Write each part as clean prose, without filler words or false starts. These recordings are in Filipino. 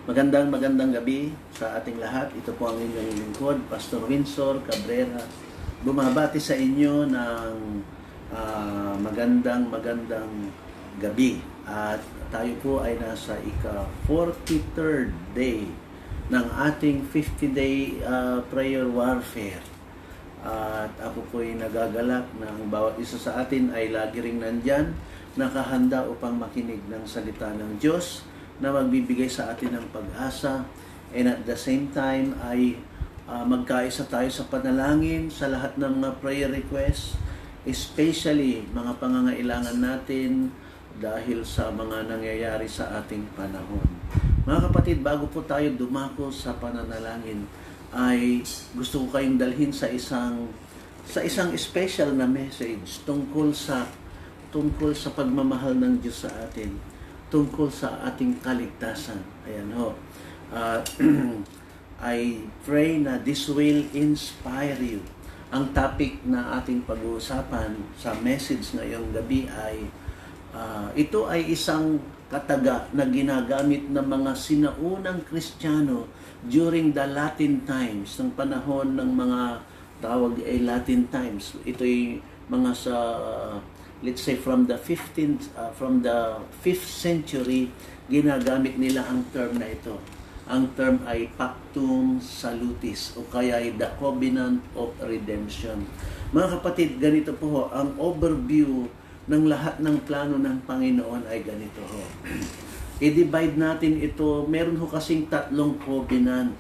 Magandang gabi sa ating lahat. Ito po ang inyong lingkod, Pastor Windsor Cabrera. Bumabati sa inyo ng magandang gabi. At tayo po ay nasa ika-43rd day ng ating 50-day prayer warfare. At ako po ay nagagalak na ang bawat isa sa atin ay lagi ring nandyan, nakahanda upang makinig ng salita ng Diyos na magbibigay sa atin ng pag-asa, and at the same time ay magkaisa tayo sa panalangin sa lahat ng mga prayer requests, especially mga pangangailangan natin dahil sa mga nangyayari sa ating panahon. Mga kapatid, bago po tayo dumako sa pananalangin, ay gusto ko kayong dalhin sa isang special na message tungkol sa pagmamahal ng Diyos sa atin, tungkol sa ating kaligtasan. Ayan ho. I pray na this will inspire you. Ang topic na ating pag-uusapan sa message ngayong gabi ay ito ay isang kataga na ginagamit ng mga sinaunang Kristiyano during the Latin times, ng panahon ng mga tawag ay Latin times. Ito ay mga sa let's say from the 5th century, ginagamit nila ang term na ito. Ang term ay Pactum Salutis o kaya ay the Covenant of Redemption. Mga kapatid, ganito po ho, ang overview ng lahat ng plano ng Panginoon ay ganito ho. I-divide natin ito, meron ho kasing tatlong covenant.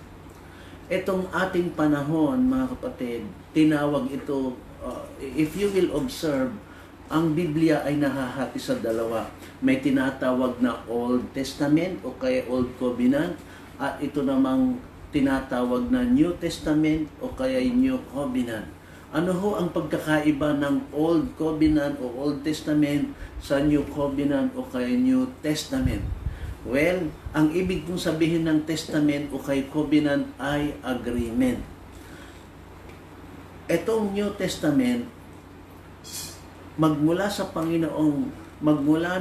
Itong ating panahon, mga kapatid, tinawag ito, if you will observe, ang Biblia ay nahahati sa dalawa. May tinatawag na Old Testament o kaya Old Covenant, at ito namang tinatawag na New Testament o kaya New Covenant. Ano ho ang pagkakaiba ng Old Covenant o Old Testament sa New Covenant o kaya New Testament? Well, ang ibig kong sabihin ng Testament o kay Covenant ay agreement. Itong New Testament, magmula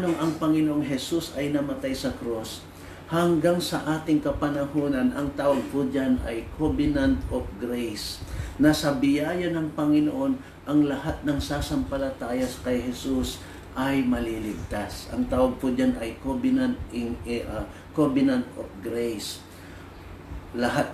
nung ang Panginoong Jesus ay namatay sa cross, hanggang sa ating kapanahunan, ang tawag po dyan ay Covenant of Grace. Na sa biyaya ng Panginoon, ang lahat ng sasampalataya kay Jesus ay maliligtas. Ang tawag po dyan ay Covenant of Grace. Lahat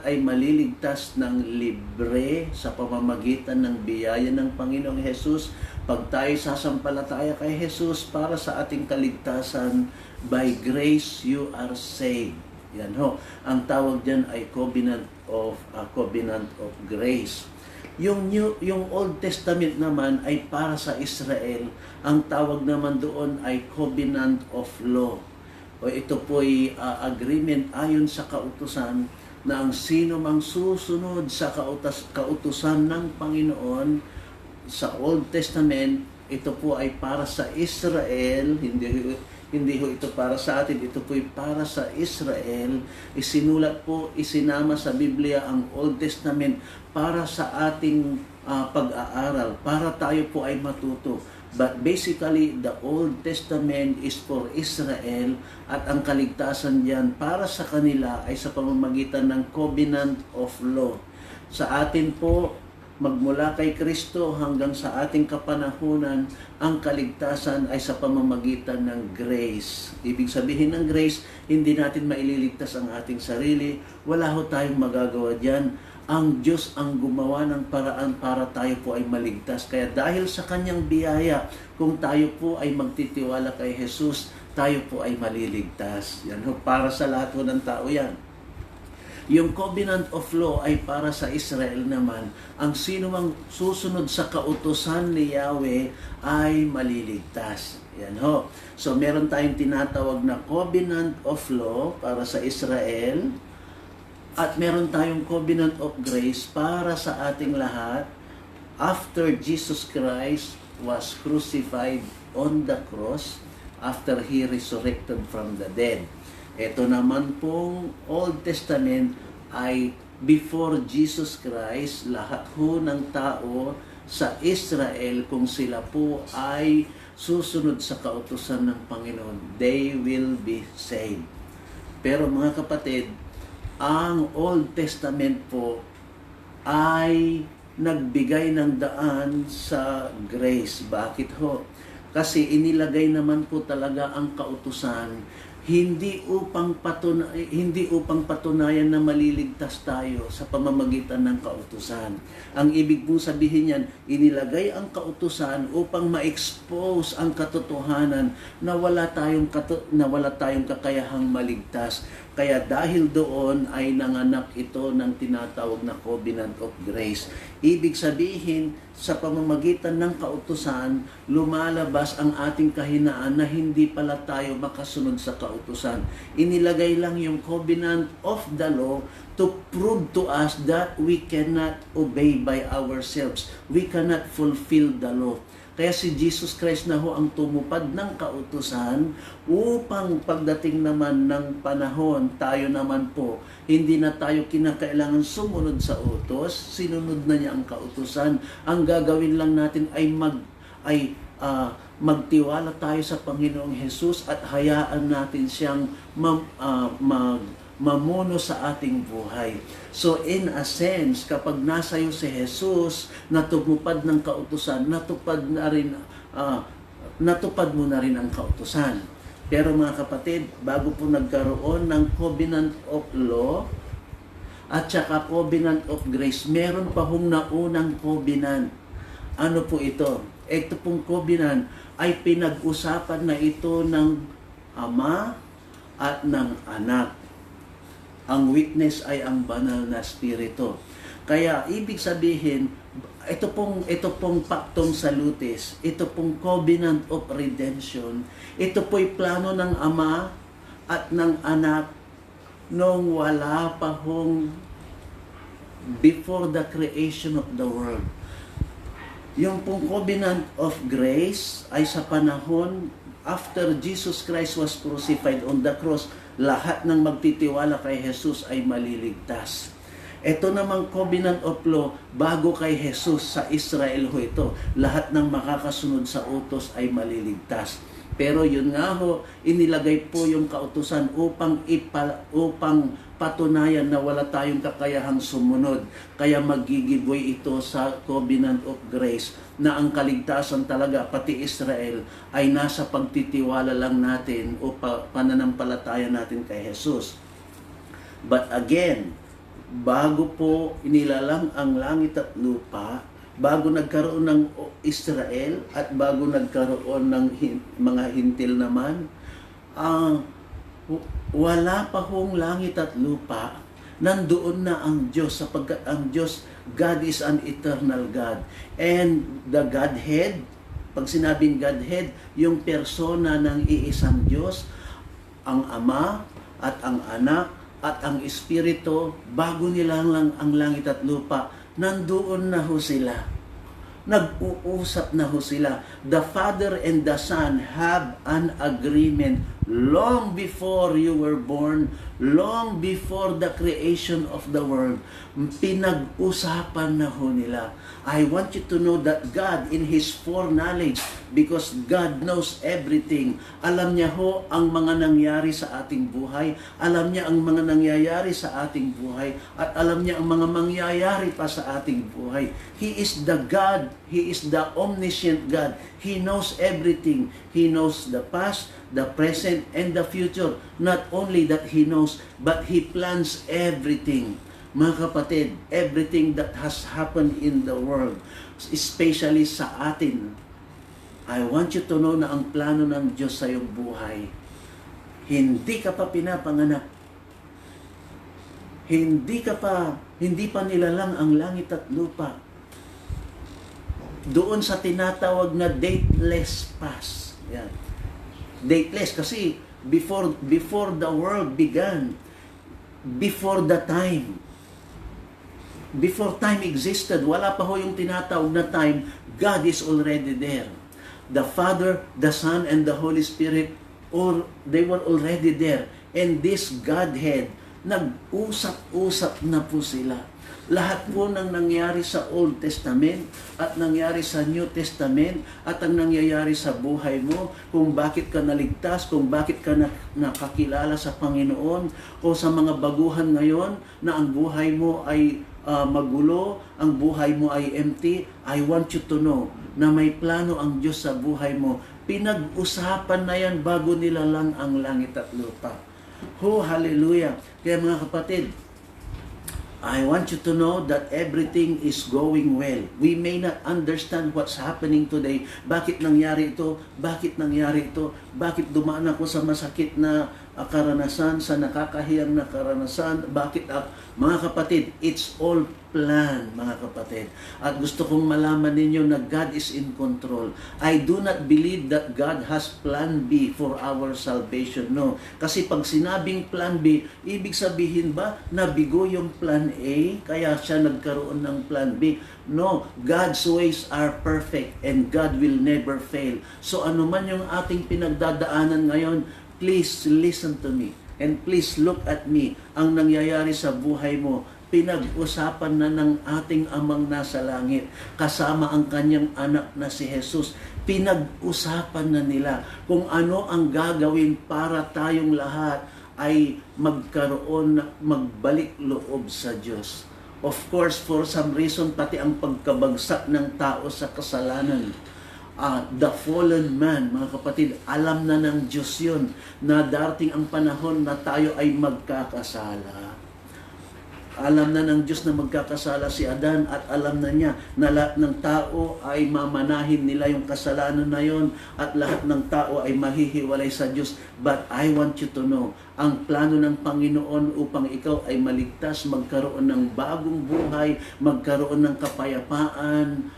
ay maliligtas ng libre sa pamamagitan ng biyaya ng Panginoong Jesus. Pag tayo sasampalataya kay Jesus para sa ating kaligtasan, by grace you are saved. Yan ho. Ang tawag diyan ay Covenant of Grace. Yung Old Testament naman ay para sa Israel. Ang tawag naman doon ay Covenant of Law. O ito po ay agreement ayon sa kautusan na ang sino mang susunod sa kautusan ng Panginoon sa Old Testament, ito po ay para sa Israel, hindi ho ito para sa atin, ito po ay para sa Israel. Isinama sa Biblia ang Old Testament para sa ating pag-aaral, para tayo po ay matuto. But basically, the Old Testament is for Israel at ang kaligtasan diyan para sa kanila ay sa pamamagitan ng Covenant of Law. Sa atin po, magmula kay Kristo hanggang sa ating kapanahunan, ang kaligtasan ay sa pamamagitan ng grace. Ibig sabihin ng grace, hindi natin maililigtas ang ating sarili. Wala ho tayong magagawa diyan. Ang Diyos ang gumawa ng paraan para tayo po ay maligtas. Kaya dahil sa kanyang biyaya, kung tayo po ay magtitiwala kay Jesus, tayo po ay maliligtas. Yan ho, para sa lahat ho ng tao yan. Yung Covenant of Law ay para sa Israel naman. Ang sino mang susunod sa kautusan ni Yahweh ay maliligtas. Yan ho. So meron tayong tinatawag na Covenant of Law para sa Israel. At meron tayong Covenant of Grace para sa ating lahat after Jesus Christ was crucified on the cross, after He resurrected from the dead. Ito naman pong Old Testament ay before Jesus Christ, lahat ho ng tao sa Israel kung sila po ay susunod sa kautusan ng Panginoon. They will be saved. Pero mga kapatid, ang Old Testament po ay nagbigay ng daan sa grace. Bakit ho? Kasi inilagay naman po talaga ang kautusan hindi upang patunayan na maliligtas tayo sa pamamagitan ng kautusan. Ang ibig pong sabihin niyan, inilagay ang kautusan upang ma-expose ang katotohanan na wala tayong kakayahang maligtas. Kaya dahil doon ay nanganak ito ng tinatawag na Covenant of Grace. Ibig sabihin, sa pamamagitan ng kautusan, lumalabas ang ating kahinaan na hindi pala tayo makasunod sa kautusan. Inilagay lang yung Covenant of the Law to prove to us that we cannot obey by ourselves. We cannot fulfill the law. Kaya si Jesus Christ na ho ang tumupad ng kautusan upang pagdating naman ng panahon, tayo naman po, hindi na tayo kinakailangan sumunod sa utos, sinunod na niya ang kautusan. Ang gagawin lang natin ay magtiwala tayo sa Panginoong Jesus at hayaan natin siyang mamuno sa ating buhay. So in a sense, kapag nasa iyo si Jesus, natupad ng kautusan, natupad mo na rin ang kautusan. Pero mga kapatid, bago po nagkaroon ng Covenant of Law at saka Covenant of Grace, meron pa hong naunang covenant. Ano po ito? Ito pong covenant ay pinag-usapan na ito ng Ama at ng Anak. Ang witness ay ang banal na spirito. Kaya ibig sabihin, ito pong paktong salutis, ito pong covenant of redemption, ito po'y plano ng Ama at ng Anak nung wala pa hong before the creation of the world. Yung pong covenant of grace ay sa panahon after Jesus Christ was crucified on the cross, lahat ng magtitiwala kay Jesus ay maliligtas. Ito namang Covenant of Law, bago kay Jesus sa Israel ho ito, lahat ng makakasunod sa utos ay maliligtas. Pero yun nga ho, inilagay po yung kautusan upang patunayan na wala tayong kakayahang sumunod. Kaya magigiboy ito sa Covenant of Grace na ang kaligtasan talaga, pati Israel, ay nasa pagtitiwala lang natin o pananampalataya natin kay Jesus. But again, bago po inilalang ang langit at lupa, bago nagkaroon ng Israel at bago nagkaroon ng mga hintil naman, wala pa hong langit at lupa, nandoon na ang Diyos, sapagkat ang Diyos, God is an eternal God. And the Godhead, pag sinabing Godhead, yung persona ng iisang Diyos, ang Ama at ang Anak at ang Espiritu, bago nilang lang ang langit at lupa, nandoon na ho sila. Nag-uusap na ho sila. The Father and the Son have an agreement long before you were born, long before the creation of the world. Pinag-usapan na ho nila. I want you to know that God in His foreknowledge, because God knows everything. Alam niya ho ang mga nangyari sa ating buhay. Alam niya ang mga nangyayari sa ating buhay. At alam niya ang mga mangyayari pa sa ating buhay. He is the God. He is the omniscient God. He knows everything. He knows the past, the present, and the future. Not only that He knows, but He plans everything. Mga kapatid, everything that has happened in the world, especially sa atin, I want you to know na ang plano ng Diyos sa iyong buhay, hindi ka pa pinapanganak. Hindi pa nilalang ang langit at lupa. Doon sa tinatawag na dateless past. Yan. Dateless kasi before the world began, before the time, before time existed, wala pa ho yung tinatawag na time, God is already there. The Father, the Son, and the Holy Spirit, they were already there. And this Godhead, nag-usap-usap na po sila. Lahat po ng nangyari sa Old Testament at nangyari sa New Testament at ang nangyayari sa buhay mo, kung bakit ka naligtas, kung bakit ka nakakilala sa Panginoon, o sa mga baguhan ngayon na ang buhay mo ay magulo, ang buhay mo ay empty, I want you to know na may plano ang Diyos sa buhay mo. Pinag-usapan na yan bago nilalang ang langit at lupa. Oh, hallelujah! Kaya mga kapatid, I want you to know that everything is going well. We may not understand what's happening today. Bakit nangyari ito? Bakit nangyari ito? Bakit dumaan ako sa masakit na karanasan, sa nakakahiyang na karanasan? Bakit? Mga kapatid, it's all plan, mga kapatid. At gusto kong malaman ninyo na God is in control. I do not believe that God has plan B for our salvation. No. Kasi pag sinabing plan B, ibig sabihin ba na bigo yung plan A, kaya siya nagkaroon ng plan B? No, God's ways are perfect and God will never fail. So ano man yung ating pinagdadaanan ngayon, please listen to me and please look at me. Ang nangyayari sa buhay mo, pinag-usapan na ng ating Amang nasa langit kasama ang kanyang anak na si Jesus. Pinag-usapan na nila kung ano ang gagawin para tayong lahat ay magkaroon, magbalik loob sa Diyos. Of course, for some reason, pati ang pagkabagsak ng tao sa kasalanan, the fallen man, mga kapatid, alam na ng Diyos yun na darating ang panahon na tayo ay magkakasala. Alam na ng Diyos na magkakasala si Adan at alam na niya na lahat ng tao ay mamanahin nila yung kasalanan na yon at lahat ng tao ay mahihiwalay sa Diyos. But I want you to know, ang plano ng Panginoon upang ikaw ay maligtas, magkaroon ng bagong buhay, magkaroon ng kapayapaan.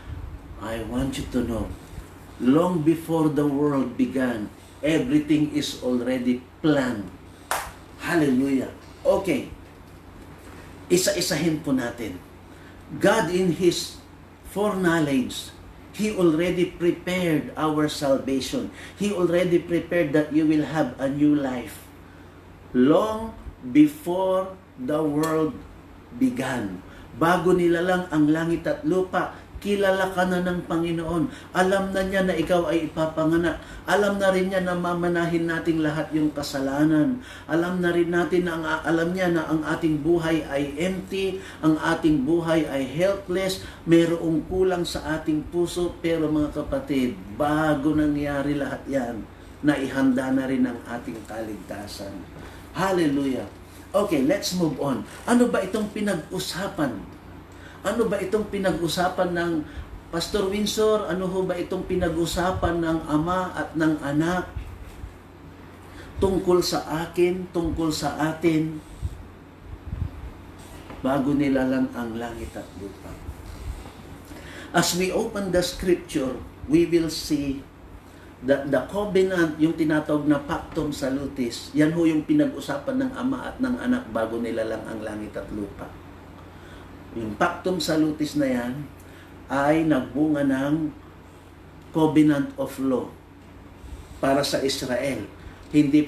I want you to know, long before the world began, everything is already planned. Hallelujah. Okay. Isa-isahin po natin. God in His foreknowledge, He already prepared our salvation. He already prepared that you will have a new life. Long before the world began. Bago nilalang ang langit at lupa, kilala ka na ng Panginoon. Alam na niya na ikaw ay ipapanganak. Alam na rin niya na mamanahin nating lahat yung kasalanan. Alam na rin natin na alam niya na ang ating buhay ay empty, ang ating buhay ay helpless, mayroong kulang sa ating puso. Pero mga kapatid, bago nangyari lahat yan, naihanda na rin ang ating kaligtasan. Hallelujah. Okay, let's move on. Ano ba itong pinag-usapan? Ano ba itong pinag-usapan ng Pastor Windsor? Ano ho ba itong pinag-usapan ng Ama at ng Anak? Tungkol sa akin, tungkol sa atin, bago nilalang ang langit at lupa. As we open the scripture, we will see that the covenant, yung tinatawag na pactum salutis, yan ho yung pinag-usapan ng Ama at ng Anak bago nilalang ang langit at lupa. Yung pactum salutis na yan ay nagbunga ng covenant of law para sa Israel. Hindi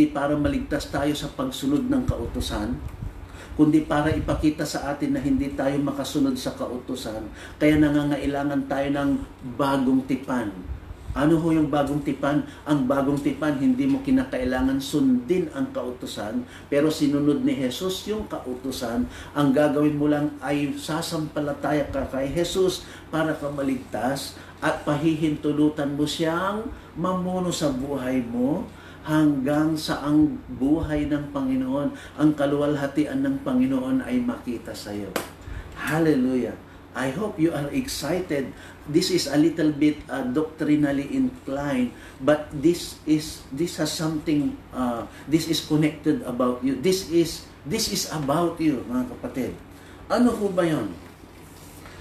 para maligtas tayo sa pagsunod ng kautusan, kundi para ipakita sa atin na hindi tayo makasunod sa kautusan. Kaya nangangailangan tayo ng bagong tipan. Ano ho yung bagong tipan? Ang bagong tipan, hindi mo kinakailangan sundin ang kautusan, pero sinunod ni Jesus yung kautusan. Ang gagawin mo lang ay sasampalataya ka kay Jesus para ka maligtas at pahihintulutan mo siyang mamuno sa buhay mo hanggang sa ang buhay ng Panginoon, ang kaluwalhatian ng Panginoon ay makita sa iyo. Hallelujah! I hope you are excited. This is a little bit doctrinally inclined, but this has something. This is connected about you. This is about you, mga kapatid. Ano ho ba yon?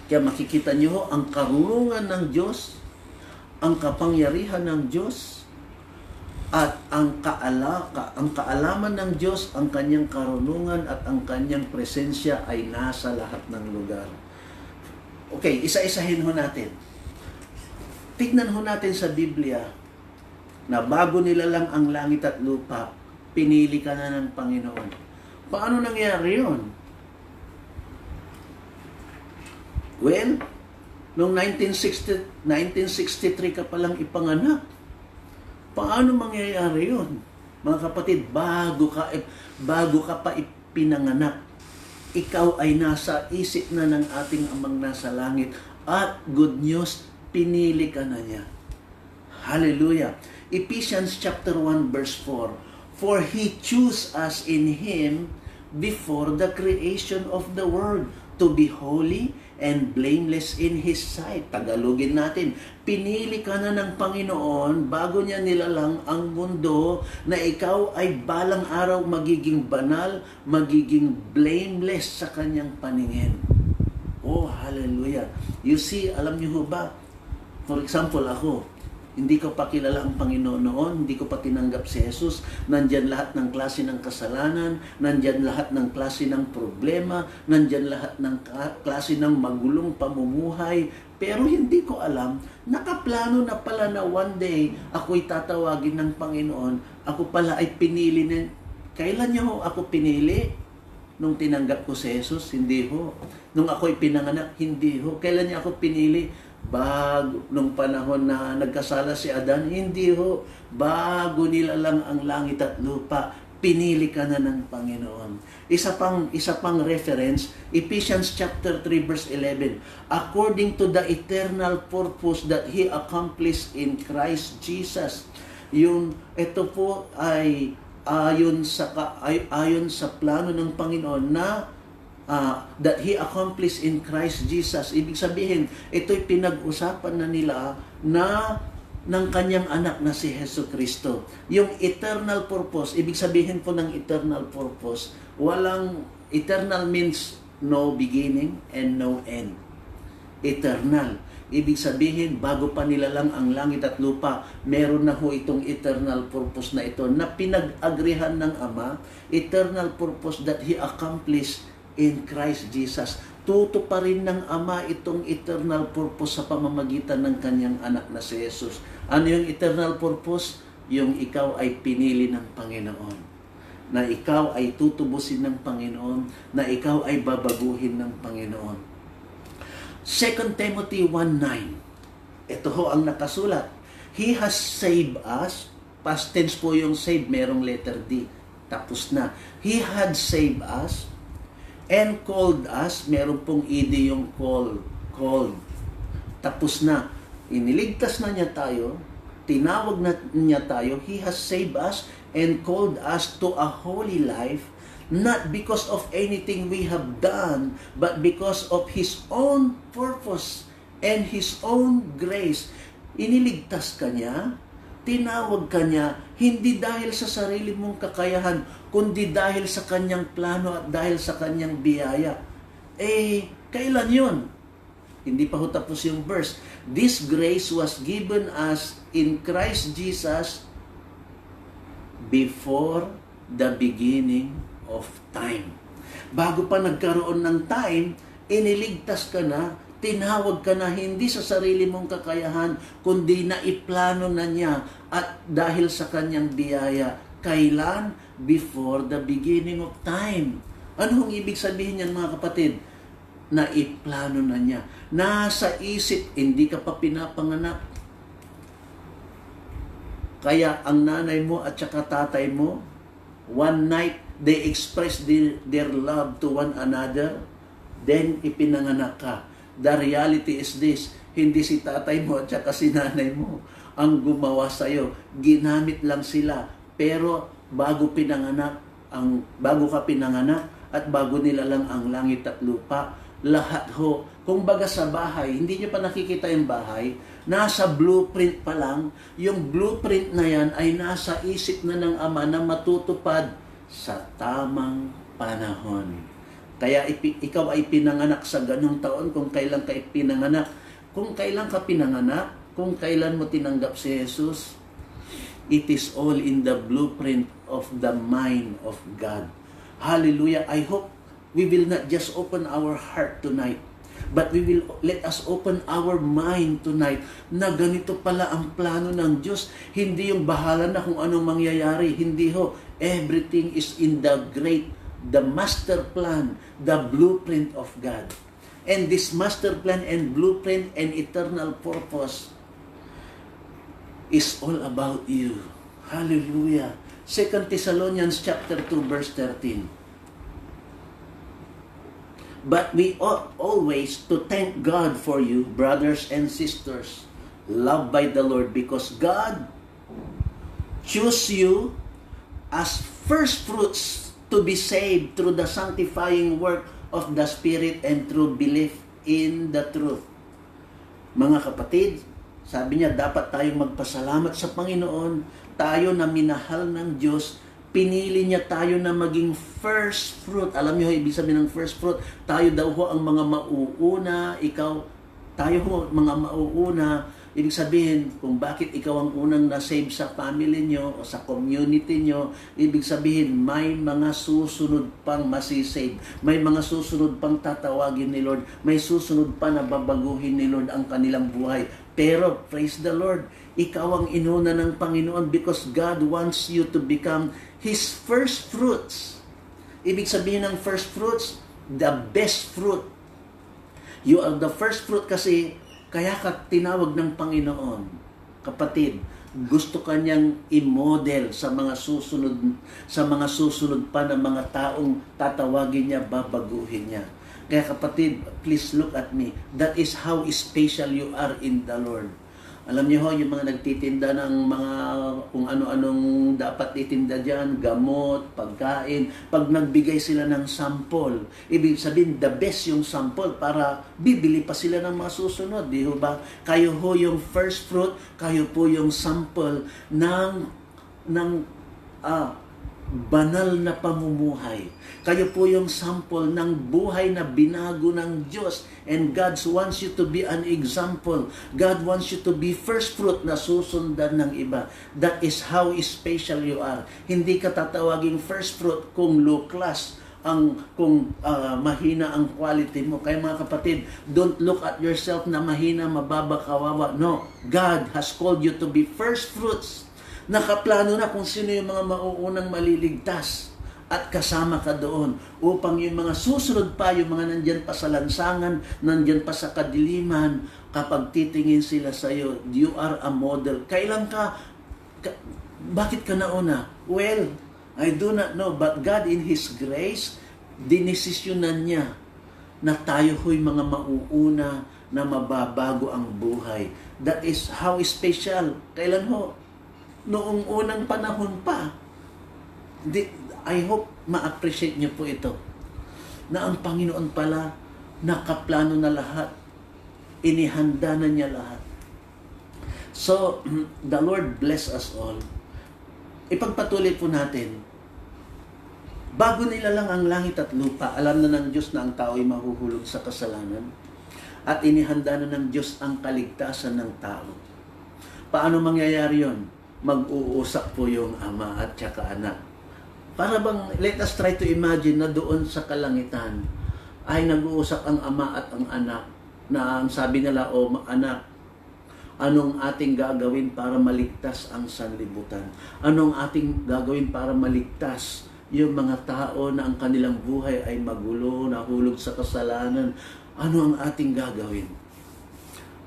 Kaya makikita niyo ang karunungan ng Diyos, ang kapangyarihan ng Diyos, at ang kaalaman ng Diyos, ang kanyang karunungan at ang kanyang presensya ay nasa lahat ng lugar. Okay, isa-isahin ho natin. Tignan ho natin sa Biblia na bago nilalang ang langit at lupa, pinili ka na ng Panginoon. Paano nangyari yun? Well, noong 1963 ka palang ipanganak. Paano mangyayari yun? Mga kapatid, bago ka pa ipinanganak, ikaw ay nasa isip na ng ating Amang nasa langit. At good news, pinili ka na niya. Hallelujah. Ephesians chapter 1 verse 4. For He chose us in Him before the creation of the world to be holy and blameless in His sight. Tagalogin natin, pinili ka na ng Panginoon bago niya nilalang ang mundo na ikaw ay balang araw magiging banal, magiging blameless sa Kanyang paningin. Oh, hallelujah. You see, alam niyo ba, for example, ako, hindi ko pa kilala ang Panginoon noon, hindi ko pa tinanggap si Jesus. Nandyan lahat ng klase ng kasalanan, nandyan lahat ng klase ng problema, nandyan lahat ng klase ng magulong pamumuhay. Pero hindi ko alam, nakaplano na pala na one day, ako'y tatawagin ng Panginoon, ako pala ay pinili na. Kailan niyo ako pinili? Nung tinanggap ko si Jesus? Hindi ho. Nung ako'y pinanganak? Hindi ho. Kailan niya ako pinili? Bago, nung panahon na nagkasala si Adan? Hindi ho. Bago nilalang ang langit at lupa, pinili ka na ng Panginoon. Isa pang reference, Ephesians chapter 3 verse 11. According to the eternal purpose that He accomplished in Christ Jesus. Ito po ay ayon sa plano ng Panginoon na that He accomplished in Christ Jesus. Ibig sabihin, ito'y pinag-usapan na nila na ng Kanyang anak na si Hesus Kristo. Yung eternal purpose, ibig sabihin po ng eternal purpose, eternal means no beginning and no end. Eternal. Ibig sabihin, bago pa nilalang ang langit at lupa, meron na ho itong eternal purpose na ito na pinag-agrihan ng Ama, eternal purpose that He accomplished in Christ Jesus. Tutuparin ng Ama itong eternal purpose sa pamamagitan ng Kanyang anak na si Jesus. Ano yung eternal purpose? Yung ikaw ay pinili ng Panginoon. Na ikaw ay tutubusin ng Panginoon. Na ikaw ay babaguhin ng Panginoon. 2 Timothy 1:9. Ito ho ang nakasulat. He has saved us. Past tense po yung save, merong letter D. Tapos na. He had saved us and called us. Meron pong ed yung called. Tapos na. Iniligtas na niya tayo. Tinawag na niya tayo. He has saved us and called us to a holy life. Not because of anything we have done, but because of His own purpose and His own grace. Iniligtas ka niya, tinawag ka niya, hindi dahil sa sarili mong kakayahan, kundi dahil sa Kanyang plano at dahil sa Kanyang biyaya. Kailan yun? Hindi pa ho tapos yung verse. This grace was given us in Christ Jesus before the beginning of time. Bago pa nagkaroon ng time, iniligtas ka na, tinawag ka na hindi sa sarili mong kakayahan, kundi naiplano na niya at dahil sa Kanyang biyaya. Kailan? Before the beginning of time. Ano ang ibig sabihin niyan, mga kapatid? Naiplano na niya. Nasa isip, hindi ka pa pinapanganak. Kaya ang nanay mo at saka tatay mo, one night, they express their love to one another, then ipinanganak ka. The reality is this, hindi si tatay mo at saka si nanay mo ang gumawa sa'yo. Ginamit lang sila. Pero bago ka pinanganak at bago nilalang ang langit at lupa, lahat ho. Kung baga sa bahay, hindi nyo pa nakikita yung bahay, nasa blueprint pa lang, yung blueprint na yan ay nasa isip na ng Ama na matutupad sa tamang panahon. Kaya ikaw ay pinanganak sa ganung taon kung kailan ka pinanganak. Kung kailan ka pinanganak, kung kailan mo tinanggap si Jesus, it is all in the blueprint of the mind of God. Hallelujah. I hope we will not just open our heart tonight, but let us open our mind tonight na ganito pala ang plano ng Diyos. Hindi yung bahala na kung anong mangyayari. Hindi ho. Everything is in the master plan, the blueprint of God. And this master plan and blueprint and eternal purpose is all about you. Hallelujah. 2 Thessalonians chapter 2 verse 13. But we ought always to thank God for you, brothers and sisters, loved by the Lord, because God chose you as first fruits to be saved through the sanctifying work of the Spirit and through belief in the truth. Mga kapatid, sabi niya, dapat tayong magpasalamat sa Panginoon. Tayo na minahal ng Diyos, pinili niya tayo na maging first fruit. Alam niyo, ibig sabihin ng first fruit, tayo daw ho ang mga mauuna, tayo ho mga mauuna. Ibig sabihin, kung bakit ikaw ang unang na-save sa family nyo o sa community nyo, ibig sabihin, may mga susunod pang masisave. May mga susunod pang tatawagin ni Lord. May susunod pa na babaguhin ni Lord ang kanilang buhay. Pero, praise the Lord, ikaw ang inuna ng Panginoon because God wants you to become His first fruits. Ibig sabihin ng first fruits, the best fruit. You are the first fruit kasi kaya ka tinawag ng Panginoon. Kapatid, gusto kanyang i-model sa mga susunod pa na mga taong tatawagin niya, babaguhin niya. Kaya kapatid, please look at me. That is how special you are in the Lord. Alam niyo ho, yung mga nagtitinda ng mga kung ano-anong dapat itinda dyan, gamot, pagkain, pag nagbigay sila ng sample, ibig sabihin, the best yung sample para bibili pa sila ng mga susunod. Di ho ba? Kayo ho yung first fruit, kayo po yung sample ng banal na pamumuhay. Kayo po yung sample ng buhay na binago ng Diyos. And God wants you to be an example. God wants you to be first fruit na susundan ng iba. That is how special you are. Hindi ka tatawaging first fruit kung low class, kung mahina ang quality mo. Kaya mga kapatid, don't look at yourself na mahina, mababa, kawawa. No, God has called you to be first fruits. Nakaplano na kung sino yung mga mauunang maliligtas at kasama ka doon upang yung mga susunod pa, yung mga nandyan pa sa lansangan, nandyan pa sa kadiliman, kapag titingin sila sa iyo, you are a model. Kailan bakit ka nauna? Well, I do not know, but God in His grace, dinesisyonan niya na tayo ho'y mga mauuna na mababago ang buhay. That is how special. Kailan ho? Noong unang panahon pa. I hope ma-appreciate niyo po ito. Na ang Panginoon pala, nakaplano na lahat. Inihanda na niya lahat. So, the Lord bless us all. Ipagpatuloy po natin. Bago nila lang ang langit at lupa, alam na ng Diyos na ang tao ay mahuhulog sa kasalanan. At inihanda na ng Diyos ang kaligtasan ng tao. Paano mangyayari yon? Mag-uusap po yung ama at saka anak. Para bang, let us try to imagine na doon sa kalangitan ay nag-uusap ang ama at ang anak na ang sabi nila, o anak, anong ating gagawin para maligtas ang sanlibutan? Anong ating gagawin para maligtas yung mga tao na ang kanilang buhay ay magulo, nahulog sa kasalanan? Ano ang ating gagawin?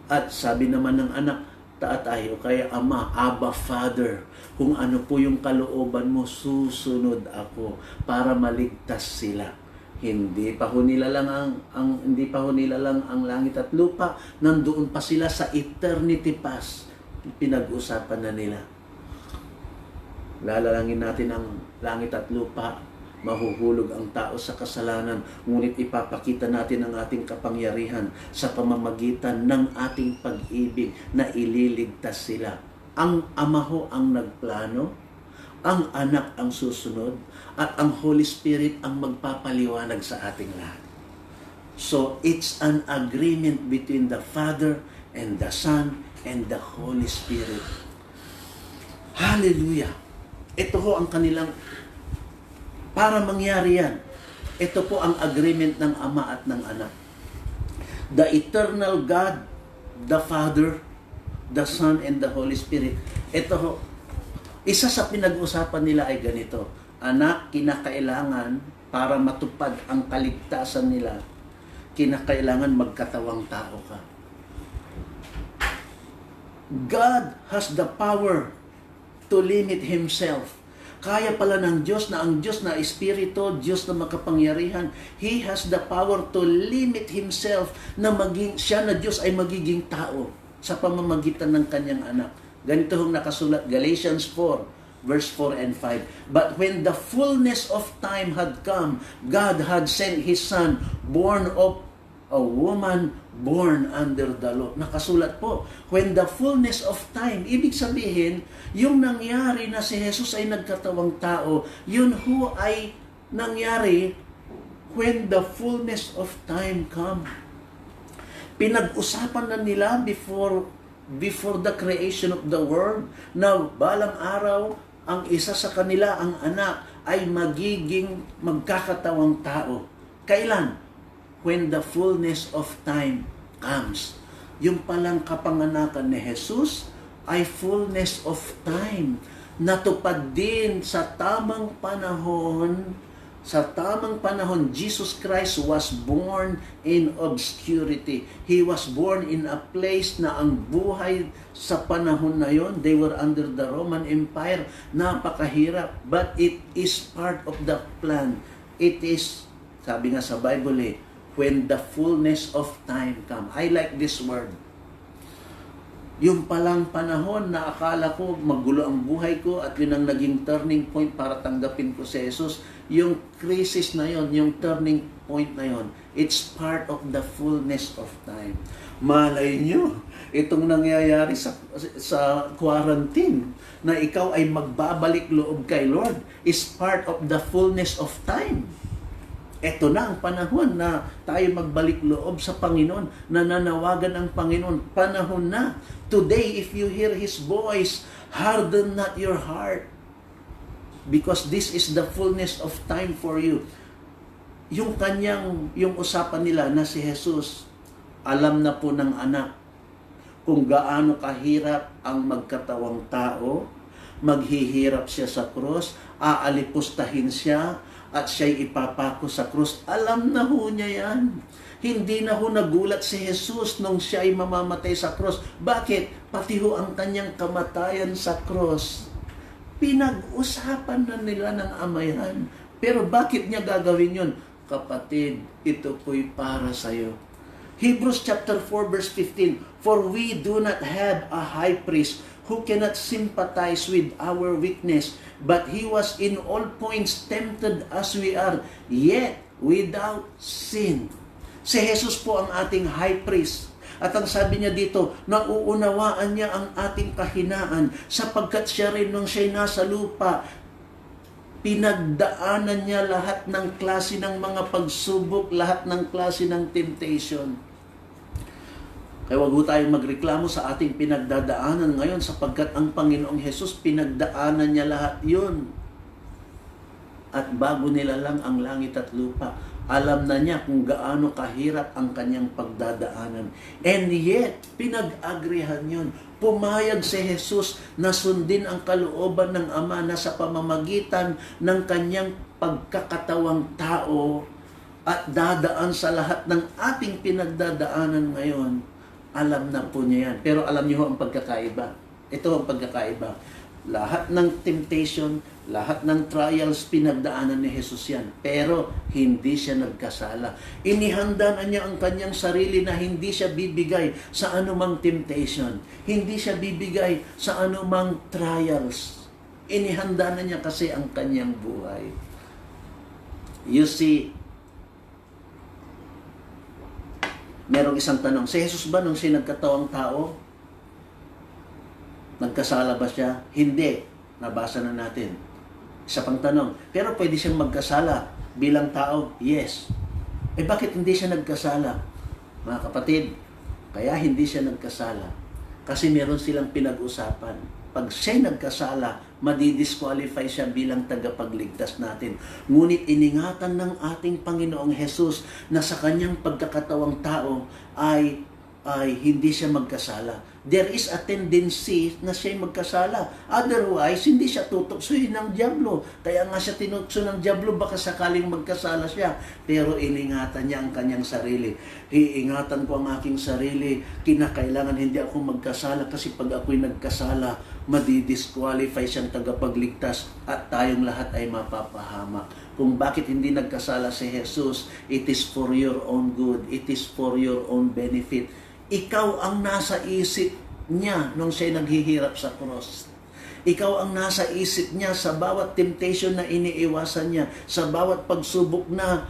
At sabi naman ng anak, tayo, kaya Ama, Abba, Father, kung ano po yung kalooban mo, susunod ako para maligtas sila. Hindi pa ho nila lang ang langit at lupa, nandoon pa sila sa eternity past. Pinag-usapan na nila. Lalalangin natin ang langit at lupa, mahuhulog ang tao sa kasalanan, ngunit ipapakita natin ang ating kapangyarihan sa pamamagitan ng ating pag-ibig na ililigtas sila. Ang Ama ho ang nagplano, ang Anak ang susunod, at ang Holy Spirit ang magpapaliwanag sa ating lahat. So, it's an agreement between the Father and the Son and the Holy Spirit. Hallelujah! Ito ho ang kanilang para mangyari yan. Ito po ang agreement ng Ama at ng Anak. The eternal God, the Father, the Son, and the Holy Spirit. Ito ho, isa sa pinag-usapan nila ay ganito. Anak, kinakailangan para matupad ang kaligtasan nila, kinakailangan magkatawang tao ka. God has the power to limit Himself. Kaya pala ng Diyos na ang Diyos na Espiritu, Diyos na makapangyarihan, He has the power to limit Himself na siya na Diyos ay magiging tao sa pamamagitan ng kanyang anak. Ganito hong nakasulat, Galatians 4, verse 4 and 5. But when the fullness of time had come, God had sent His Son, born of a woman, born under the law. Nakasulat po, when the fullness of time, ibig sabihin, yung nangyari na si Jesus ay nagkatawang tao, yun ho ay nangyari when the fullness of time come. Pinag-usapan na nila before the creation of the world na balang araw, ang isa sa kanila, ang anak, ay magkakatawang tao. Kailan? When the fullness of time comes. Yung palang kapanganakan ni Jesus ay fullness of time. Natupad din sa tamang panahon. Sa tamang panahon, Jesus Christ was born in obscurity. He was born in a place na ang buhay sa panahon na yon, they were under the Roman Empire. Napakahirap. But it is part of the plan. It is, sabi nga sa Bible when the fullness of time come. I like this word. Yung palang panahon na akala ko magulo ang buhay ko at yun ang naging turning point para tanggapin ko si Jesus, yung crisis na yon, yung turning point na yon, it's part of the fullness of time. Malay nyo, itong nangyayari sa quarantine, na ikaw ay magbabalik loob kay Lord, is part of the fullness of time. Ito na ang panahon na tayo magbalik loob sa Panginoon, na nanawagan ang Panginoon. Panahon na. Today, if you hear His voice, harden not your heart. Because this is the fullness of time for you. Yung usapan nila na si Jesus, alam na po ng anak kung gaano kahirap ang magkatawang tao, maghihirap siya sa krus, aalipustahin siya, at siya'y ipapako sa krus. Alam na ho niya yan. Hindi na ho nagulat si Jesus nung siya ay mamamatay sa krus. Bakit? Pati ho ang kanyang kamatayan sa krus, pinag-usapan na nila ng Ama yan. Pero bakit niya gagawin yun? Kapatid, ito po'y para sa'yo. Hebrews chapter 4 verse 15, for we do not have a high priest who cannot sympathize with our weakness, but He was in all points tempted as we are, yet without sin. Si Jesus po ang ating high priest. At ang sabi niya dito, nauunawaan niya ang ating kahinaan sapagkat siya rin nung siya'y nasa lupa, pinagdaanan niya lahat ng klase ng mga pagsubok, lahat ng klase ng temptation. Kaya wag ho tayong magreklamo sa ating pinagdadaanan ngayon sapagkat ang Panginoong Jesus, pinagdaanan niya lahat yun. At bago nila lang ang langit at lupa, alam na niya kung gaano kahirap ang kanyang pagdadaanan. And yet, pinag-agrihan yun. Pumayag si Jesus na sundin ang kalooban ng Ama na sa pamamagitan ng kanyang pagkakatawang tao at dadaan sa lahat ng ating pinagdadaanan ngayon. Alam na po niya yan. Pero alam niyo ang pagkakaiba. Ito ang pagkakaiba. Lahat ng temptation, lahat ng trials, pinagdaanan ni Jesus yan. Pero hindi siya nagkasala. Inihanda na niya ang kanyang sarili na hindi siya bibigay sa anumang temptation. Hindi siya bibigay sa anumang trials. Inihanda na niya kasi ang kanyang buhay. You see, merong isang tanong, si Jesus ba nung siya nagkatawang tao, nagkasala ba siya? Hindi. Nabasa na natin. Isa pang tanong, pero pwede siyang magkasala bilang tao? Yes. Bakit hindi siya nagkasala? Mga kapatid, kaya hindi siya nagkasala. Kasi meron silang pinag-usapan. Pag siya nagkasala, madidisqualify siya bilang tagapagligtas natin. Ngunit iningatan ng ating Panginoong Jesus na sa kanyang pagkakatawang tao ay hindi siya magkasala. there is a tendency na siya'y magkasala. Otherwise, hindi siya tutuksoy ng dyablo. Kaya nga siya tinukso ng dyablo, baka sakaling magkasala siya. Pero iningatan niya ang kanyang sarili. Iingatan ko ang aking sarili. Kinakailangan hindi ako magkasala kasi pag ako'y nagkasala, madidisqualify siyang tagapagligtas at tayong lahat ay mapapahamak. Kung bakit hindi nagkasala si Jesus, it is for your own good. It is for your own benefit. Ikaw ang nasa isip niya nung siya'y naghihirap sa cross. Ikaw ang nasa isip niya sa bawat temptation na iniiwasan niya, sa bawat pagsubok na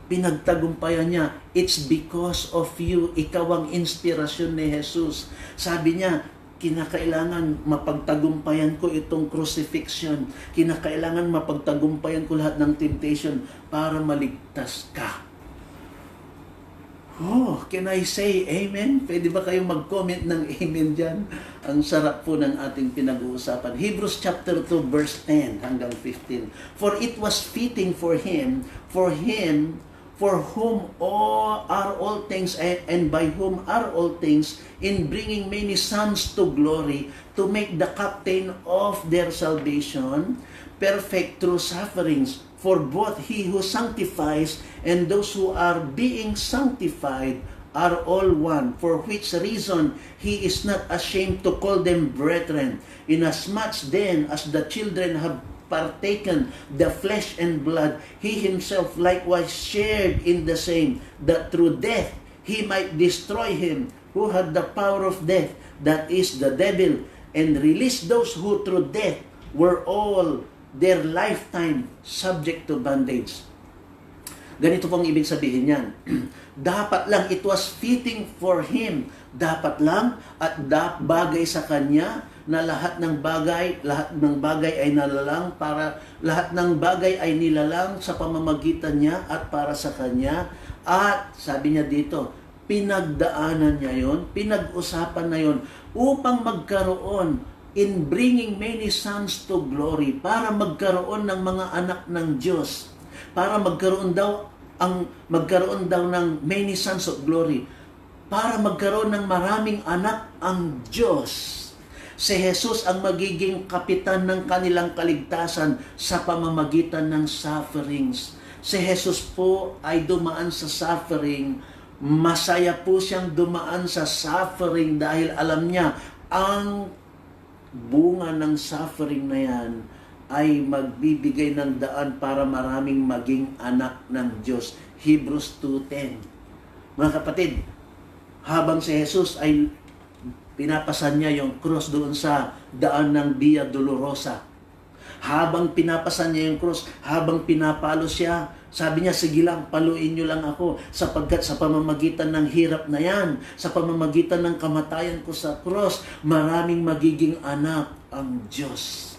pinagtagumpayan niya. It's because of you. Ikaw ang inspirasyon ni Jesus. Sabi niya, kinakailangan mapagtagumpayan ko itong crucifixion. Kinakailangan mapagtagumpayan ko lahat ng temptation para maligtas ka. Oh, can I say amen? Pwede ba kayong mag-comment ng amen dyan? Ang sarap po ng ating pinag-uusapan. Hebrews chapter 2 verse 10 hanggang 15. For it was fitting for him, for whom all are all things and by whom are all things, in bringing many sons to glory, to make the captain of their salvation perfect through sufferings. For both he who sanctifies and those who are being sanctified are all one, for which reason he is not ashamed to call them brethren, inasmuch then as the children have partaken the flesh and blood, he himself likewise shared in the same, that through death he might destroy him who had the power of death, that is the devil, and release those who through death were all their lifetime subject to bondage. Ganito pong ibig sabihin yan. Dapat lang, it was fitting for him. Dapat lang at bagay sa kanya na lahat ng bagay ay nalalang para lahat ng bagay ay nilalang sa pamamagitan niya at para sa kanya. At sabi niya dito, pinagdaanan niya yon, pinag-usapan na yon upang magkaroon in bringing many sons to glory, para magkaroon ng mga anak ng Diyos, para magkaroon daw ng many sons of glory, para magkaroon ng maraming anak ang Diyos. Si Jesus ang magiging kapitan ng kanilang kaligtasan sa pamamagitan ng sufferings. Si Jesus po ay dumaan sa suffering. Masaya po siyang dumaan sa suffering dahil alam niya ang bunga ng suffering na yan ay magbibigay ng daan para maraming maging anak ng Diyos. Hebrews 2:10. Mga kapatid, habang si Jesus ay pinapasan niya yung cross doon sa daan ng Via Dolorosa, habang pinapasan niya yung cross, habang pinapalo siya, sabi niya, sige lang, paluin niyo lang ako, sapagkat sa pamamagitan ng hirap na yan, sa pamamagitan ng kamatayan ko sa cross, maraming magiging anak ang Diyos.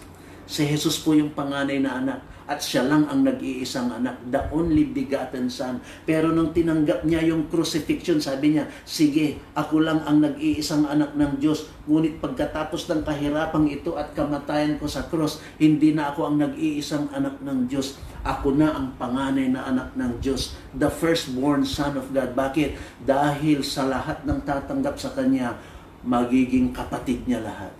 Si Jesus po yung panganay na anak, at siya lang ang nag-iisang anak, the only begotten Son. Pero nung tinanggap niya yung crucifixion, sabi niya, sige, ako lang ang nag-iisang anak ng Diyos. Ngunit pagkatapos ng kahirapang ito at kamatayan ko sa cross, hindi na ako ang nag-iisang anak ng Diyos. Ako na ang panganay na anak ng Diyos, the firstborn Son of God. Bakit? Dahil sa lahat ng tatanggap sa Kanya, magiging kapatid niya lahat.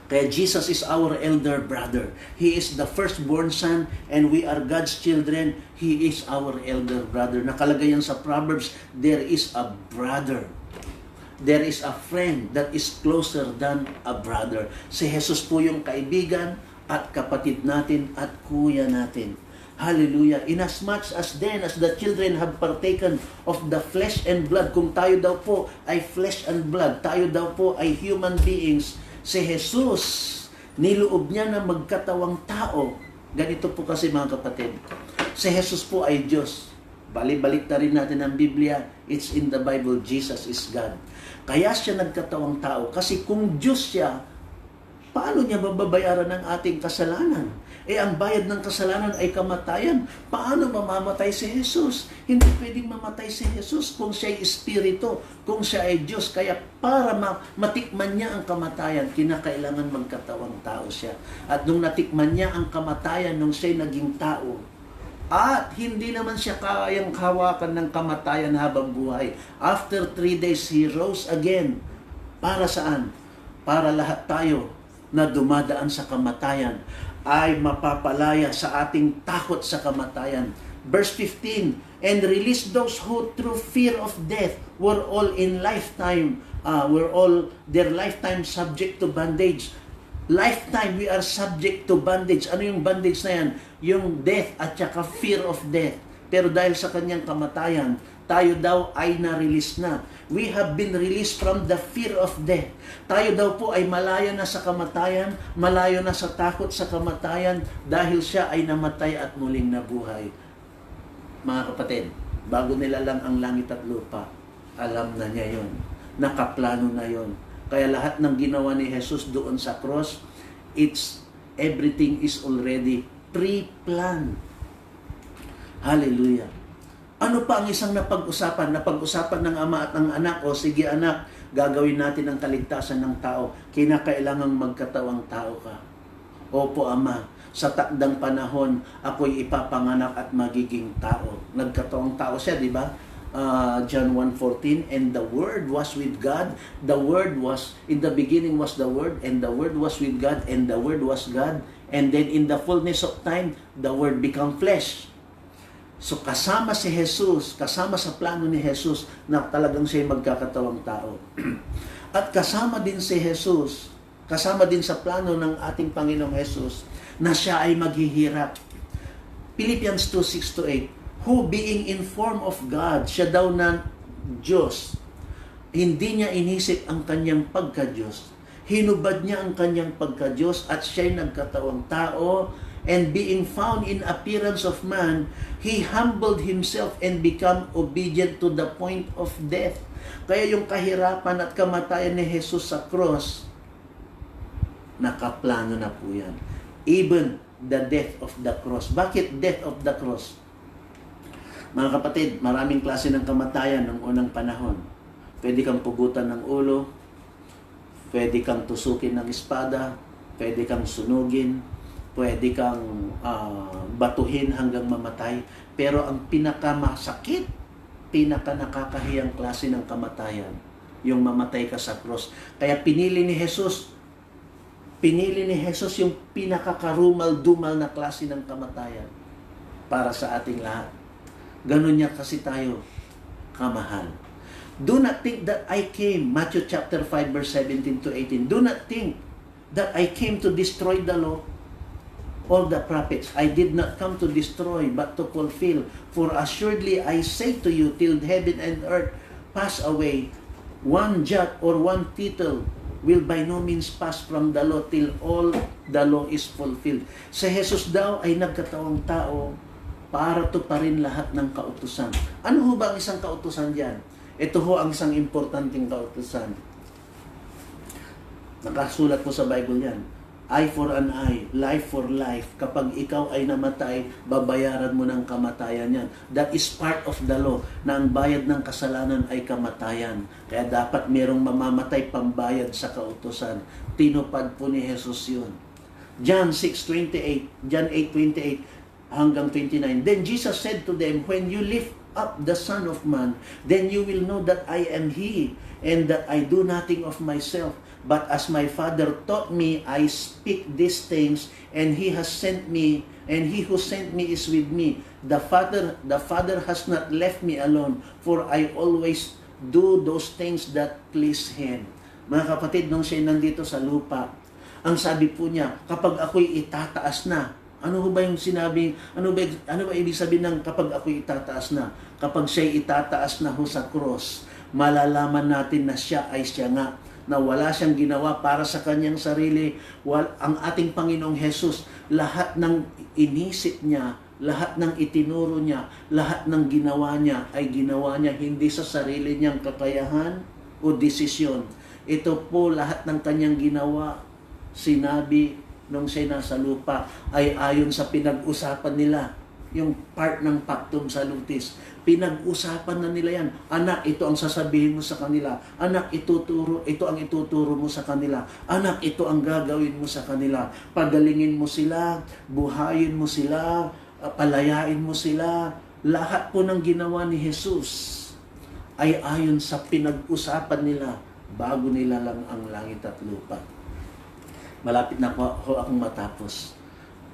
Kaya Jesus is our elder brother. He is the firstborn son and we are God's children. He is our elder brother. Nakalagay yan sa Proverbs, there is a brother. There is a friend that is closer than a brother. Si Jesus po yung kaibigan at kapatid natin at kuya natin. Hallelujah. Inasmuch as then as the children have partaken of the flesh and blood, kung tayo daw po ay flesh and blood, tayo daw po ay human beings, si Jesus, niloob niya na magkatawang tao. Ganito po kasi mga kapatid. Si Jesus po ay Diyos. Balik-balik na rin natin ang Biblia. It's in the Bible, Jesus is God. Kaya siya nagkatawang tao. Kasi kung Diyos siya, paano niya babayaran ng ating kasalanan? Ang bayad ng kasalanan ay kamatayan. Paano mamamatay si Jesus? Hindi pwedeng mamatay si Jesus kung siya ay espiritu, kung siya ay Diyos. Kaya para matikman niya ang kamatayan, kinakailangan magkatawang tao siya. At nung natikman niya ang kamatayan, nung siya naging tao, at hindi naman siya kayang hawakan ng kamatayan habang buhay. After 3 days, He rose again. Para saan? Para lahat tayo na dumadaan sa kamatayan ay mapapalaya sa ating takot sa kamatayan. Verse 15, and release those who through fear of death were all their lifetime subject to bondage. Lifetime, we are subject to bondage. Ano yung bondage na yan? Yung death at saka fear of death. Pero dahil sa kanyang kamatayan, tayo daw ay na-release na. We have been released from the fear of death. Tayo daw po ay malayo na sa kamatayan, malayo na sa takot sa kamatayan dahil siya ay namatay at muling nabuhay. Mga kapatid, bago nilalang ang langit at lupa, alam na niya yon. Nakaplano na yon. Kaya lahat ng ginawa ni Jesus doon sa cross, everything is already pre-planned. Hallelujah. Ano pa ang isang napag-usapan? Napag-usapan ng ama at ng anak, o sige anak, gagawin natin ang kaligtasan ng tao. Kinakailangang magkatawang tao ka. Opo ama, sa takdang panahon, ako'y ipapanganak at magiging tao. Nagkatawang tao siya, di ba? John 1:14, and the Word was with God. The Word was, in the beginning was the Word, and the Word was with God, and the Word was God. And then in the fullness of time, the Word became flesh. So kasama si Jesus, kasama sa plano ni Jesus na talagang siya magkakatawang tao. At kasama din si Jesus, kasama din sa plano ng ating Panginoong Jesus na siya ay maghihirap. Philippians 2:6-8, who being in form of God, siya daw na Diyos, hindi niya inisip ang kanyang pagka-Diyos. Hinubad niya ang kanyang pagka-Diyos at siya'y nagkatawang tao, and being found in appearance of man, He humbled Himself and become obedient to the point of death. Kaya yung kahirapan at kamatayan ni Jesus sa cross, nakaplano na po yan. Even the death of the cross. Bakit death of the cross? Mga kapatid, maraming klase ng kamatayan ng unang panahon. Pwede kang pugutan ng ulo, pwede kang tusukin ng espada, pwede kang sunugin, pwede kang batuhin hanggang mamatay. Pero ang pinakamasakit, pinakanakakahiyang klase ng kamatayan, yung mamatay ka sa cross. Kaya pinili ni Jesus yung pinakakarumal-dumal na klase ng kamatayan para sa ating lahat. Ganon niya kasi tayo kamahal. Do not think that I came, Matthew chapter 5 verse 17-18, do not think that I came to destroy the law or the prophets. I did not come to destroy, but to fulfill. For assuredly I say to you, till heaven and earth pass away, one jot or one tittle will by no means pass from the law till all the law is fulfilled. Si Jesus daw ay nagkatawang tao para tuparin lahat ng kautusan. Ano ho ba ang isang kautusan diyan? Ito ho ang isang importanteng kautusan. Nakasulat po sa Bible yan. Eye for an eye, life for life. Kapag ikaw ay namatay, babayaran mo ng kamatayan yan. That is part of the law, na ang bayad ng kasalanan ay kamatayan. Kaya dapat merong mamamatay pambayad sa kautusan. Tinupad po ni Jesus yun. John 6:28, John 8:28 hanggang 29. Then Jesus said to them, when you lift up the Son of Man, then you will know that I am He, and that I do nothing of myself, but as my Father taught me, I speak these things, and He has sent me, and He who sent me is with me. The Father has not left me alone, for I always do those things that please Him. Mga kapatid, nung siya nandito sa lupa, ang sabi po niya, kapag ako'y itataas na, ano ba yung sinabi, ano ba ibig sabihin ng kapag ako'y itataas na? Kapag siya'y itataas na ho sa cross, malalaman natin na siya ay siya nga, na wala siyang ginawa para sa kanyang sarili. Ang ating Panginoong Jesus, lahat ng inisip niya, lahat ng itinuro niya, lahat ng ginawa niya, ay ginawa niya hindi sa sarili niyang kakayahan o desisyon. Ito po lahat ng kanyang ginawa, sinabi nung siya nasa lupa, ay ayon sa pinag-usapan nila. Yung part ng Pactum Salutis, pinag-usapan na nila yan. Anak, ito ang sasabihin mo sa kanila. Anak, ito ang ituturo mo sa kanila. Anak, ito ang gagawin mo sa kanila. Pagalingin mo sila, buhayin mo sila, palayain mo sila. Lahat po ng ginawa ni Jesus ay ayon sa pinag-usapan nila bago nilalang ang langit at lupa. Malapit na po akong matapos.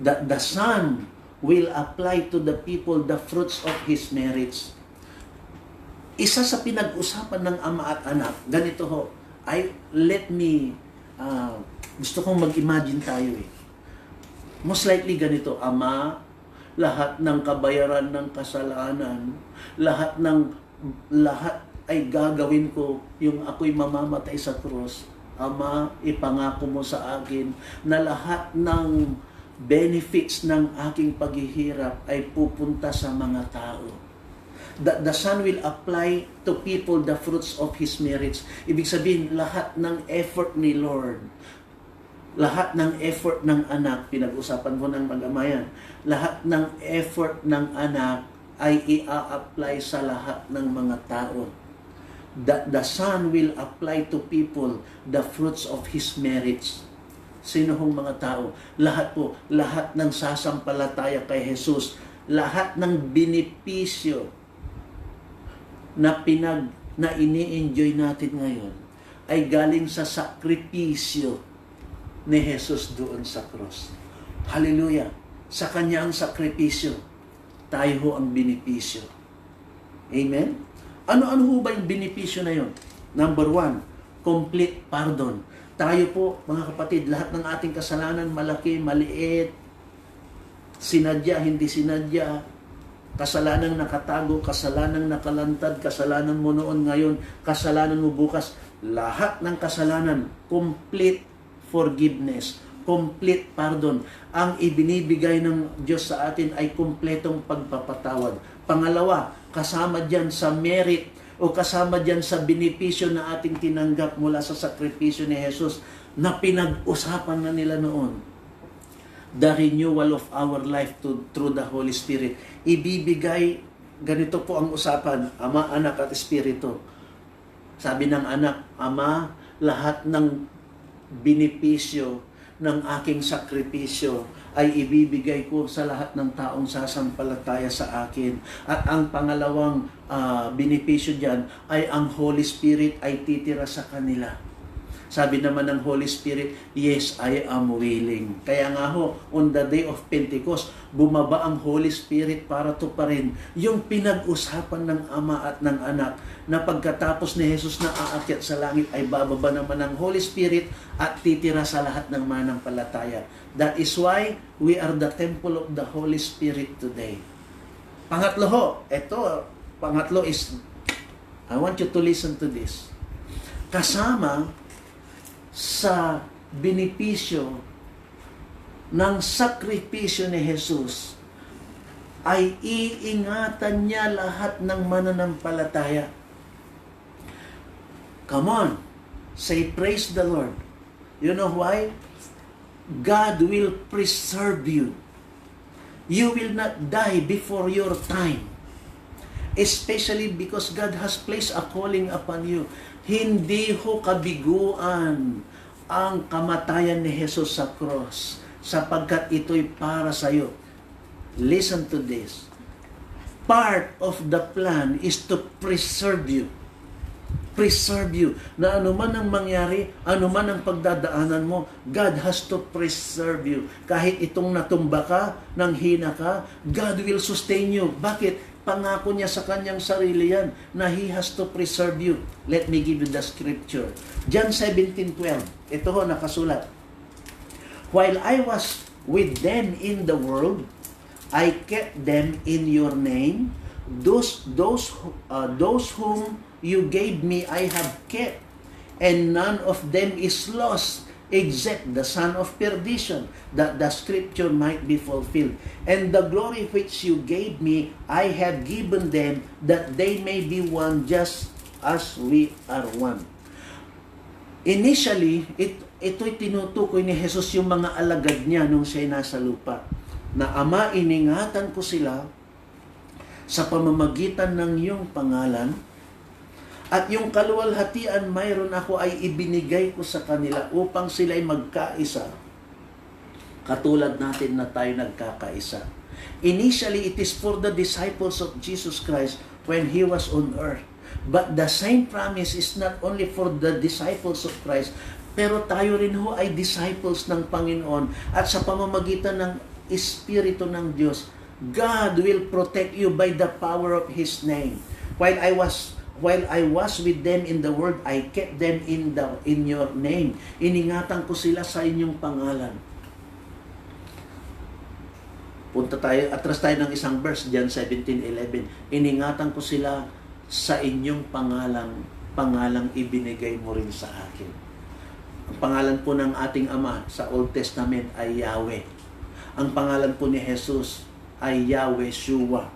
The Son will apply to the people the fruits of His merits. Isa sa pinag-usapan ng ama at anak, ganito ho, gusto kong mag-imagine tayo eh. Most likely ganito, Ama, lahat ng kabayaran ng kasalanan, lahat ay gagawin ko, yung ako'y mamamatay sa krus. Ama, ipangako mo sa akin na lahat ng benefits ng aking paghihirap ay pupunta sa mga tao. The Son will apply to people the fruits of His merits. Ibig sabihin, lahat ng effort ni Lord, lahat ng effort ng anak, pinag-usapan ko ng mag-amayan, lahat ng effort ng anak ay i-apply sa lahat ng mga tao. The Son will apply to people the fruits of His merits. Sino hong mga tao? Lahat po, lahat ng sasampalataya kay Jesus, lahat ng benepisyo na ini-enjoy natin ngayon ay galing sa sakripisyo ni Jesus doon sa cross. Hallelujah! Sa Kanya ang sakripisyo, tayo ho ang benepisyo. Amen? Ano-ano ho ba yung benepisyo na yun? Number 1, complete pardon. Tayo po, mga kapatid, lahat ng ating kasalanan, malaki, maliit, sinadya, hindi sinadya, kasalanan nakatago, kasalanan nakalantad, kasalanan mo noon ngayon, kasalanan mo bukas, lahat ng kasalanan, complete forgiveness, complete pardon. Ang ibinibigay ng Diyos sa atin ay kumpletong pagpapatawad. Pangalawa, kasama dyan sa merit o kasama dyan sa benepisyo na ating tinanggap mula sa sakripisyo ni Jesus na pinag-usapan na nila noon. The renewal of our life through the Holy Spirit. Ibibigay, ganito po ang usapan, Ama, Anak at Espiritu. Sabi ng anak, Ama, lahat ng benepisyo ng aking sakripisyo ay ibibigay ko sa lahat ng taong sasampalataya sa akin. At ang pangalawang benepisyo dyan ay ang Holy Spirit ay titira sa kanila. Sabi naman ng Holy Spirit, yes, I am willing. Kaya nga ho, on the day of Pentecost, bumaba ang Holy Spirit para tuparin yung pinag-usapan ng Ama at ng Anak na pagkatapos ni Jesus na aakyat sa langit ay bababa naman ng Holy Spirit at titira sa lahat ng mananampalataya. That is why we are the temple of the Holy Spirit today. Pangatlo ho, pangatlo is, I want you to listen to this. Kasama sa benepisyo ng sakripisyo ni Jesus ay iingatan niya lahat ng mananampalataya. Come on, say praise the Lord. You know why? God will preserve you. You will not die before your time. Especially because God has placed a calling upon you. Hindi ho kabiguan ang kamatayan ni Jesus sa cross sapagkat ito'y para sa iyo. Listen to this. Part of the plan is to preserve you. Preserve you. Na anuman ang mangyari, anuman ang pagdadaanan mo, God has to preserve you. Kahit itong natumba ka, nanghina ka, God will sustain you. Bakit? Pangako niya sa kanyang sarili yan na He has to preserve you. Let me give you the scripture. John 17:12. Ito ho, nakasulat. While I was with them in the world, I kept them in your name. Those whom you gave me, I have kept. And none of them is lost, except the son of perdition, that the scripture might be fulfilled. And the glory which you gave me, I have given them, that they may be one just as we are one. Initially, ito'y tinutukoy ni Jesus yung mga alagad niya nung siya'y nasa lupa. Na Ama, iningatan ko sila sa pamamagitan ng iyong pangalan, at yung kaluwalhatian mayroon ako ay ibinigay ko sa kanila upang sila'y magkaisa. Katulad natin na tayo nagkakaisa. Initially, it is for the disciples of Jesus Christ when He was on earth. But the same promise is not only for the disciples of Christ, pero tayo rin ho ay disciples ng Panginoon. At sa pamamagitan ng Espiritu ng Diyos, God will protect you by the power of His name. While I was with them in the world, I kept them in your name. Iningatan ko sila sa inyong pangalan. Punta tayo, atras tayo ng isang verse, John 17:11. Iningatan ko sila sa inyong pangalang ibinigay mo rin sa akin. Ang pangalan po ng ating Ama sa Old Testament ay Yahweh. Ang pangalan po ni Jesus ay Yahweh Shua.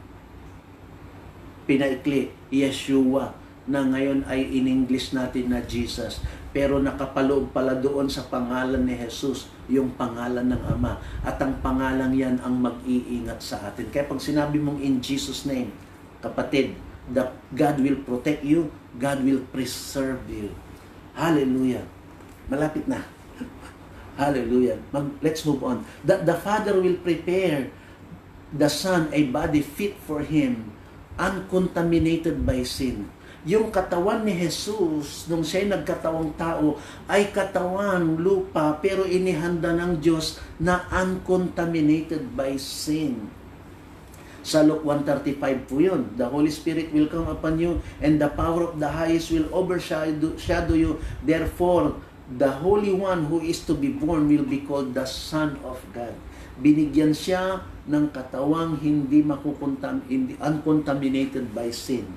Pinaikli, Yeshua, na ngayon ay in-English natin na Jesus. Pero nakapaloob pala doon sa pangalan ni Jesus, yung pangalan ng Ama. At ang pangalan yan ang mag-iingat sa atin. Kaya pag sinabi mong in Jesus' name, kapatid, that God will protect you, God will preserve you. Hallelujah. Malapit na. Hallelujah. Let's move on. That the Father will prepare the Son a body fit for Him, uncontaminated by sin. Yung katawan ni Jesus, nung siya'y nagkatawang tao, ay katawan lupa, pero inihanda ng Diyos na uncontaminated by sin. Sa Luke 1:35 po yun. The Holy Spirit will come upon you and the power of the highest will overshadow you. Therefore, the Holy One who is to be born will be called the Son of God. Binigyan siya ng katawang hindi uncontaminated by sin.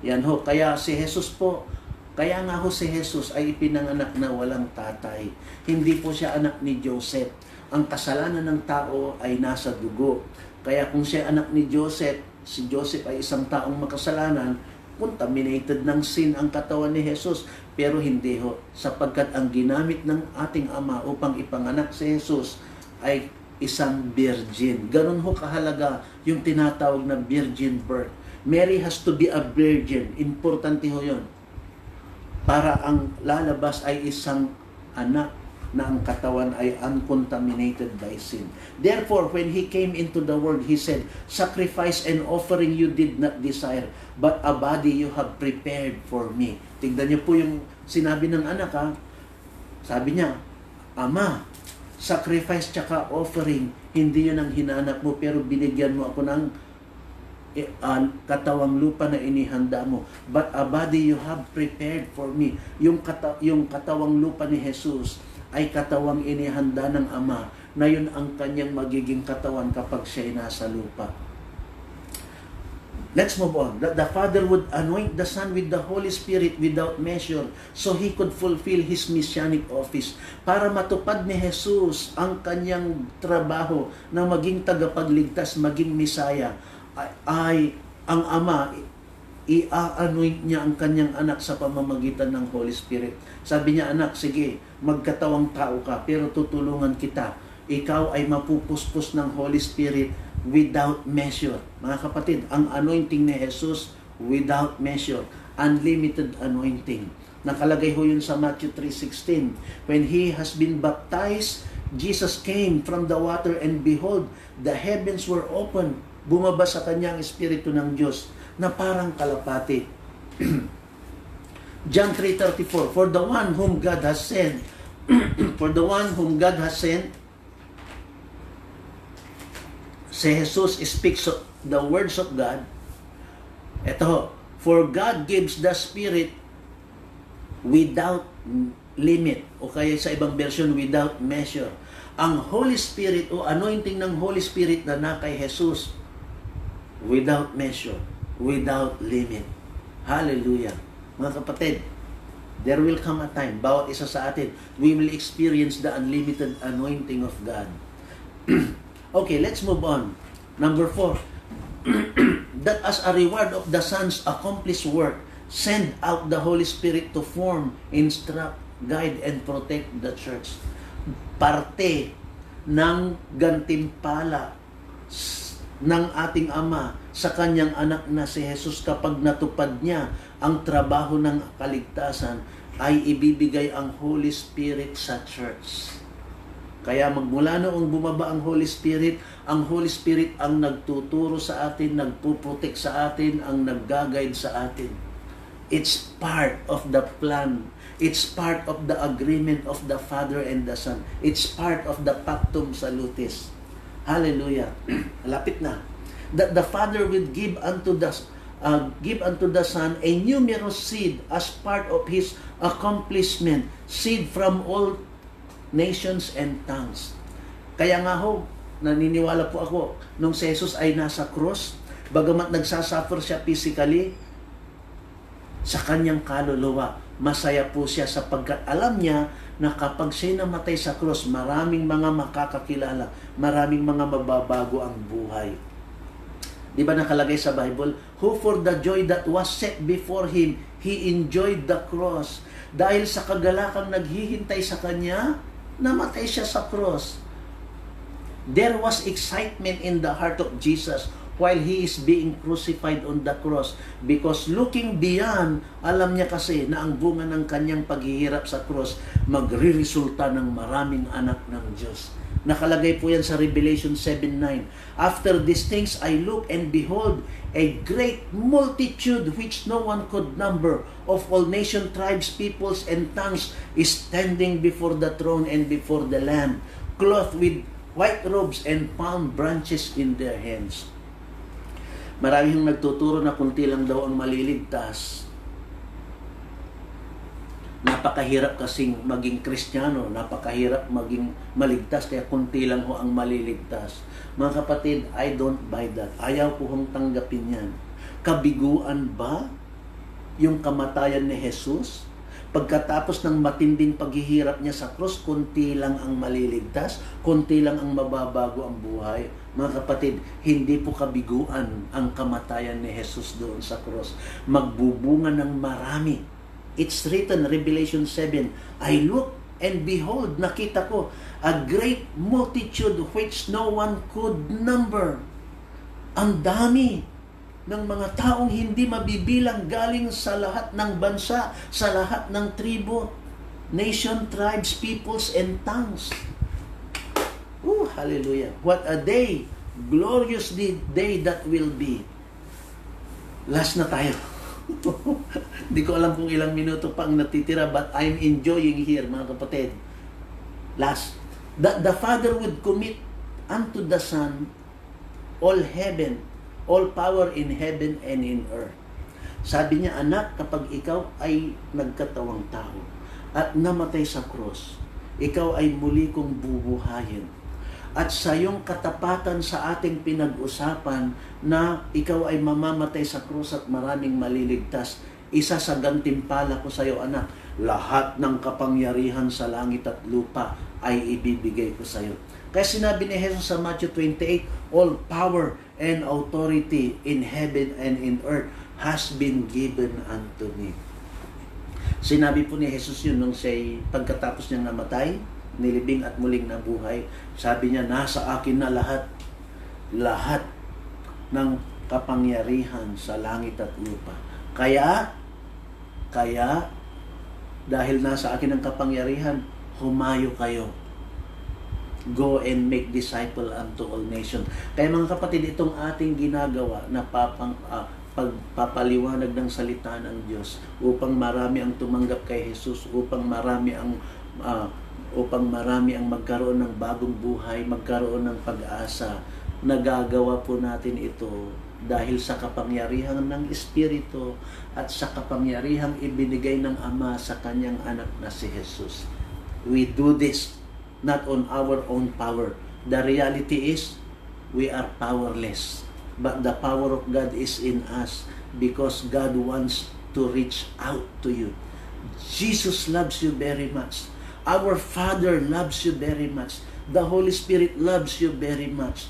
Yan ho. Kaya si Jesus po, kaya nga ho si Jesus ay ipinanganak na walang tatay. Hindi po siya anak ni Joseph. Ang kasalanan ng tao ay nasa dugo. Kaya kung siya anak ni Joseph, si Joseph ay isang taong makasalanan, contaminated ng sin ang katawan ni Jesus. Pero hindi ho, sapagkat ang ginamit ng ating Ama upang ipanganak si Jesus ay isang virgin. Ganun ho kahalaga yung tinatawag na virgin birth. Mary has to be a virgin. Importante ho yun. Para ang lalabas ay isang anak na ang katawan ay uncontaminated by sin. Therefore, when He came into the world, He said, sacrifice and offering you did not desire, but a body you have prepared for me. Tignan niyo po yung sinabi ng anak, ha? Sabi niya, Ama, sacrifice tsaka offering, hindi yun ang hinanap mo, pero binigyan mo ako ng katawang lupa na inihanda mo. But a body you have prepared for me. Yung katawang lupa ni Jesus ay katawang inihanda ng Ama na yun ang kanyang magiging katawan kapag siya'y nasa lupa. Let's move on. The Father would anoint the Son with the Holy Spirit without measure so He could fulfill His messianic office. Para matupad ni Jesus ang kanyang trabaho na maging tagapagligtas, maging Misaya, ay ang Ama, i-anoint niya ang kanyang anak sa pamamagitan ng Holy Spirit. Sabi niya, anak, sige, magkatawang tao ka, pero tutulungan kita. Ikaw ay mapupuspos ng Holy Spirit without measure. Mga kapatid, ang anointing ni Jesus without measure. Unlimited anointing. Nakalagay ho yun sa Matthew 3:16. When He has been baptized, Jesus came from the water and behold, the heavens were opened. Bumaba sa kanyang Espiritu ng Diyos na parang kalapati. John 3:34, for the one whom God has sent, si Jesus speaks of the words of God. Ito, for God gives the Spirit without limit, o kaya sa ibang version, without measure. Ang Holy Spirit o anointing ng Holy Spirit na kay Jesus, without measure, without limit. Hallelujah. Mga kapatid, there will come a time, bawat isa sa atin, we will experience the unlimited anointing of God. Okay, let's move on. Number 4, that as a reward of the Son's accomplished work, send out the Holy Spirit to form, instruct, guide, and protect the church. Parte ng gantimpala ng ating Ama sa kanyang anak na si Jesus kapag natupad niya ang trabaho ng kaligtasan ay ibibigay ang Holy Spirit sa church. Kaya magmula noong bumaba ang Holy Spirit ang nagtuturo sa atin, nagpuprotect sa atin, ang nag-guide sa atin. It's part of the plan. It's part of the agreement of the Father and the Son. It's part of the Pactum Salutis. Hallelujah. Lapit na. That the Father will give unto the Son a numerous seed as part of His accomplishment. Seed from all nations and tongues. Kaya nga ho, naniniwala po ako, nung si Jesus ay nasa cross, bagamat nagsasuffer siya physically, sa kanyang kaluluwa, masaya po siya sapagkat alam niya na kapag siya namatay sa cross, maraming mga makakakilala, maraming mga mababago ang buhay. Di ba nakalagay sa Bible? Who for the joy that was set before him, he enjoyed the cross. Dahil sa kagalakang naghihintay sa kanya, namatay siya sa cross. There was excitement in the heart of Jesus while He is being crucified on the cross. Because looking beyond, alam niya kasi na ang bunga ng kanyang paghihirap sa cross, magre-resulta ng maraming anak ng Diyos. Nakalagay po yan sa Revelation 7:9. After these things I look and behold a great multitude which no one could number, of all nation, tribes, peoples, and tongues, is standing before the throne and before the Lamb, clothed with white robes and palm branches in their hands. Maraming nagtuturo na kunti lang daw ang maliligtas. Napakahirap kasing maging Kristiyano, napakahirap maging maligtas, kaya kunti lang ho ang maliligtas. Mga kapatid, I don't buy that. Ayaw ko hong tanggapin yan. Kabiguan ba yung kamatayan ni Jesus? Pagkatapos ng matinding paghihirap niya sa krus, kunti lang ang maliligtas, kunti lang ang mababago ang buhay. Mga kapatid, hindi po kabiguan ang kamatayan ni Jesus doon sa krus. Magbubunga ng marami. It's written, Revelation 7, I look and behold, nakita ko, a great multitude which no one could number. Ang dami ng mga taong hindi mabibilang galing sa lahat ng bansa, sa lahat ng tribo, nation, tribes, peoples, and tongues. Hallelujah. What a day, glorious day that will be. Last na tayo. Hindi ko alam kung ilang minuto pa ang natitira, but I'm enjoying here, mga kapatid. Last. That the Father would commit unto the Son all heaven, all power in heaven and in earth. Sabi niya, anak, kapag ikaw ay nagkatawang tao at namatay sa cross, ikaw ay muli kong bubuhayin. At sa iyong katapatan sa ating pinag-usapan na ikaw ay mamamatay sa cross at maraming maliligtas, isa sa gantimpala ko sa iyo, anak, lahat ng kapangyarihan sa langit at lupa ay ibibigay ko sa iyo. Kaya sinabi ni Jesus sa Matthew 28, all power and authority in heaven and in earth has been given unto me. Sinabi po ni Jesus yun nung siya pagkatapos niyang namatay, nilibing at muling nabuhay. Sabi niya, nasa akin na lahat ng kapangyarihan sa langit at lupa. Kaya, dahil nasa akin ang kapangyarihan, humayo kayo. Go and make disciple unto all nations. Kaya mga kapatid, itong ating ginagawa na pagpapaliwanag ng salita ng Diyos upang marami ang tumanggap kay Jesus, upang marami ang magkaroon ng bagong buhay, magkaroon ng pag-asa. Nagagawa po natin ito dahil sa kapangyarihan ng Espiritu at sa kapangyarihang ibinigay ng Ama sa kanyang anak na si Jesus. We do this not on our own power. The reality is, we are powerless. But the power of God is in us because God wants to reach out to you. Jesus loves you very much. Our Father loves you very much. The Holy Spirit loves you very much.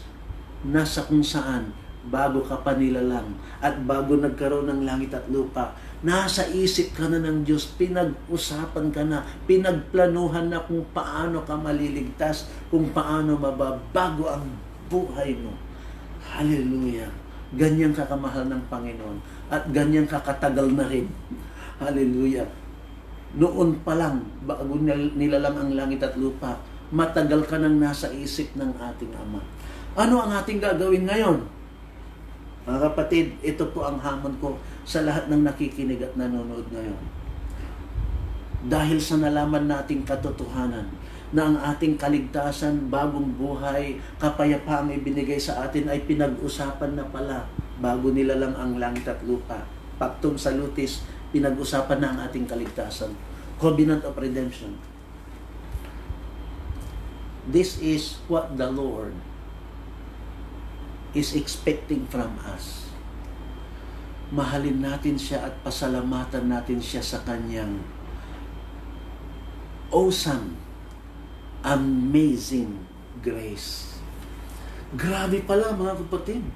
Nasa kung saan, bago ka pa nilalang at bago nagkaroon ng langit at lupa, nasa isip ka na ng Diyos, pinag-usapan ka na, pinagplanuhan na kung paano ka maliligtas, kung paano mababago ang buhay mo. Hallelujah! Ganyan kakamahal ng Panginoon at ganyan kakatagal na rin. Hallelujah! Noon pa lang, bago nilalang ang langit at lupa, matagal ka nang nasa isip ng ating Ama. Ano ang ating gagawin ngayon? Mga kapatid, ito po ang hamon ko sa lahat ng nakikinig at nanonood ngayon. Dahil sa nalaman nating katotohanan na ang ating kaligtasan, bagong buhay, kapayapaang ibinigay sa atin ay pinag-usapan na pala bago nilalang ang langit at lupa. Pactum salutis, pinag-usapan na ang ating kaligtasan. Covenant of redemption. This is what the Lord is expecting from us. Mahalin natin siya at pasalamatan natin siya sa kanyang awesome, amazing grace. Grabe pala mga kapatid.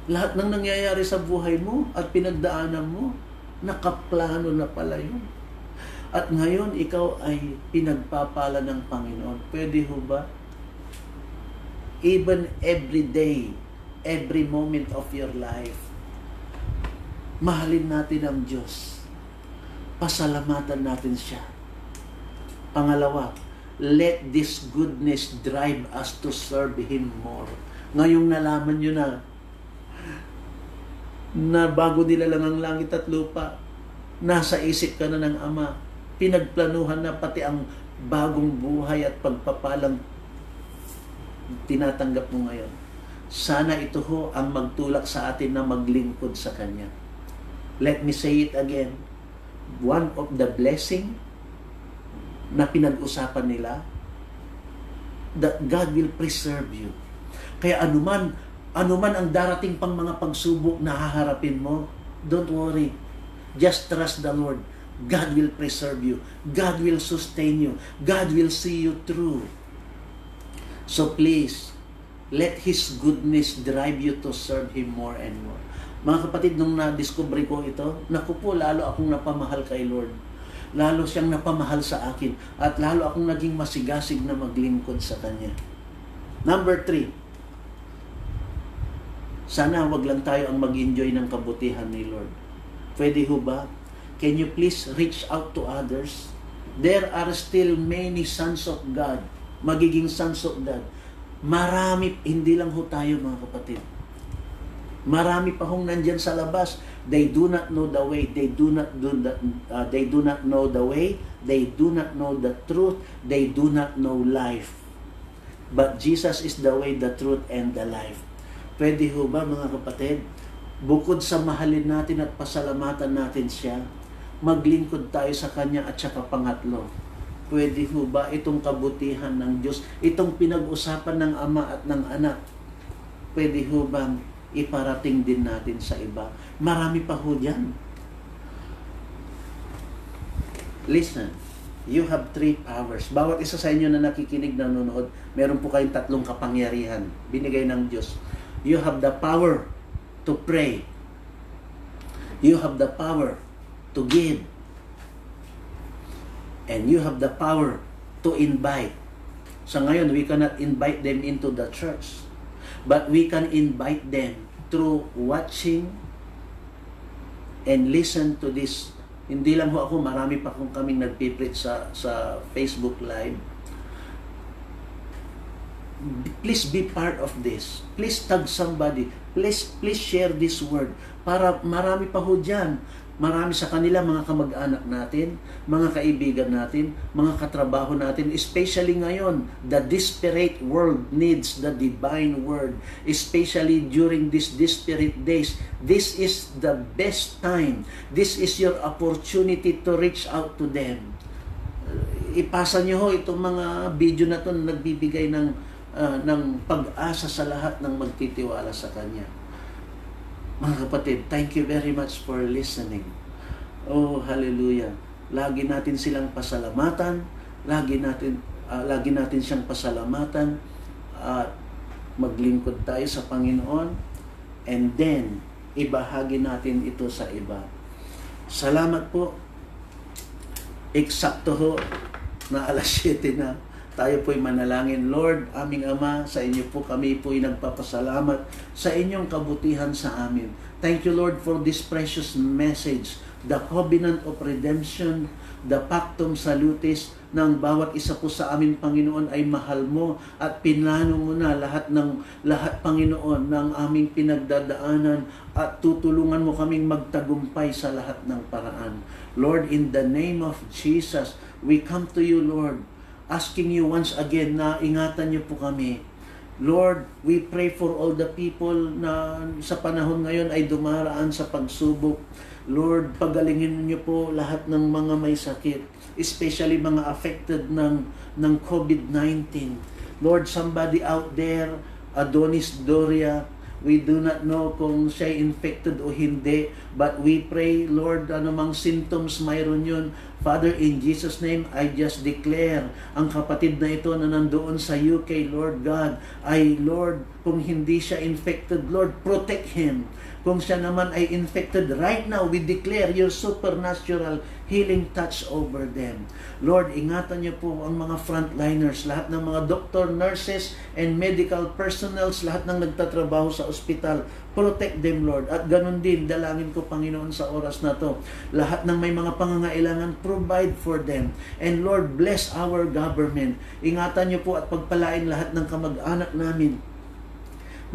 Lahat ng nangyayari sa buhay mo at pinagdaanan mo, nakaplano na pala yun. At ngayon, ikaw ay pinagpapala ng Panginoon. Pwede ho ba? Even every day, every moment of your life, mahalin natin ang Diyos. Pasalamatan natin siya. Pangalawa, let this goodness drive us to serve Him more. Ngayong nalaman nyo na bago nilalang ang langit at lupa, nasa isip ka na ng Ama, pinagplanuhan na pati ang bagong buhay at pagpapalang tinatanggap mo ngayon. Sana ito ho ang magtulak sa atin na maglingkod sa Kanya. Let me say it again. One of the blessing na pinag-usapan nila, that God will preserve you. Kaya anuman ang darating pang mga pagsubok na haharapin mo, don't worry. Just trust the Lord. God will preserve you. God will sustain you. God will see you through. So please, let His goodness drive you to serve Him more and more. Mga kapatid, nung na-discover ko ito, naku po, lalo akong napamahal kay Lord. Lalo siyang napamahal sa akin. At lalo akong naging masigasig na maglingkod sa Kanya. Number 3. Sana wag lang tayo ang mag-enjoy ng kabutihan ni Lord. Pwede ho ba? Can you please reach out to others? There are still many sons of God. Magiging sons of God. Marami, hindi lang ho tayo mga kapatid. Marami pa hong nandyan sa labas. They do not know the way. They do not know the way. They do not know the truth. They do not know life. But Jesus is the way, the truth, and the life. Pwede ho ba mga kapatid? Bukod sa mahalin natin at pasalamatan natin siya, maglingkod tayo sa Kanya at saka pangatlo. Pwede ho ba itong kabutihan ng Diyos, itong pinag-usapan ng Ama at ng Anak, pwede ho bang iparating din natin sa iba? Marami pa ho dyan. Listen, you have 3 powers. Bawat isa sa inyo na nakikinig, nanonood, meron po kayong 3 kapangyarihan binigay ng Diyos. You have the power to pray. You have the power to give. And you have the power to invite. So ngayon, we cannot invite them into the church. But we can invite them through watching and listen to this. Hindi lang ho ako, marami pa kung kaming nagpipreach sa Facebook Live. Please be part of this. Please tag somebody. Please share this word. Para marami pa ho dyan. Marami sa kanila, mga kamag-anak natin, mga kaibigan natin, mga katrabaho natin, especially ngayon, the desperate world needs the divine word, especially during these desperate days. This is the best time. This is your opportunity to reach out to them. Ipasa nyo ho itong mga video na ito na nagbibigay ng pag-asa sa lahat ng magtitiwala sa Kanya. Mga kapatid, thank you very much for listening. Oh, hallelujah. Lagi natin silang pasalamatan, lagi natin siyang pasalamatan at maglingkod tayo sa Panginoon, and then ibahagi natin ito sa iba. Salamat po. Eksakto ho na 7:00 na. Tayo po'y manalangin. Lord, aming Ama, sa inyo po kami po'y nagpapasalamat sa inyong kabutihan sa amin. Thank you, Lord, for this precious message, the covenant of redemption, the pactum salutis ng bawat isa po sa amin, Panginoon, ay mahal mo at pinlano mo na lahat, Panginoon, ng aming pinagdadaanan at tutulungan mo kaming magtagumpay sa lahat ng paraan. Lord, in the name of Jesus, we come to you, Lord, asking you once again na ingatan niyo po kami. Lord, we pray for all the people na sa panahon ngayon ay dumaraan sa pagsubok. Lord, pagalingin niyo po lahat ng mga may sakit, especially mga affected ng COVID-19. Lord, somebody out there, Adonis Doria, we do not know kung siya infected o hindi, but we pray, Lord, anumang symptoms mayroon yun, Father, in Jesus' name, I just declare, ang kapatid na ito na nandoon sa UK, Lord God, ay, Lord, kung hindi siya infected, Lord, protect him. Kung siya naman ay infected, right now, we declare your supernatural healing touch over them. Lord, ingatan niyo po ang mga frontliners, lahat ng mga doctor, nurses, and medical personnels, lahat ng nagtatrabaho sa ospital. Protect them, Lord. At ganun din, dalangin ko, Panginoon, sa oras na to. Lahat ng may mga pangangailangan, provide for them. And Lord, bless our government. Ingatan niyo po at pagpalain lahat ng kamag-anak namin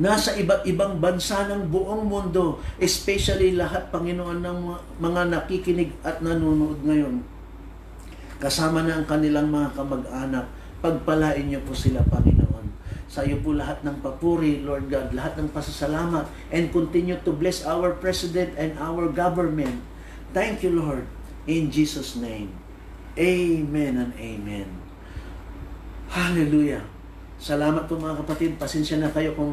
nasa iba't ibang bansa ng buong mundo, especially lahat, Panginoon, ng mga nakikinig at nanonood ngayon. Kasama na ang kanilang mga kamag-anak. Pagpalain niyo po sila, Panginoon. Sa iyo po lahat ng papuri, Lord God, lahat ng pasasalamat, and continue to bless our President and our government. Thank you, Lord, in Jesus' name. Amen and amen. Hallelujah. Salamat po mga kapatid. Pasensya na kayo kung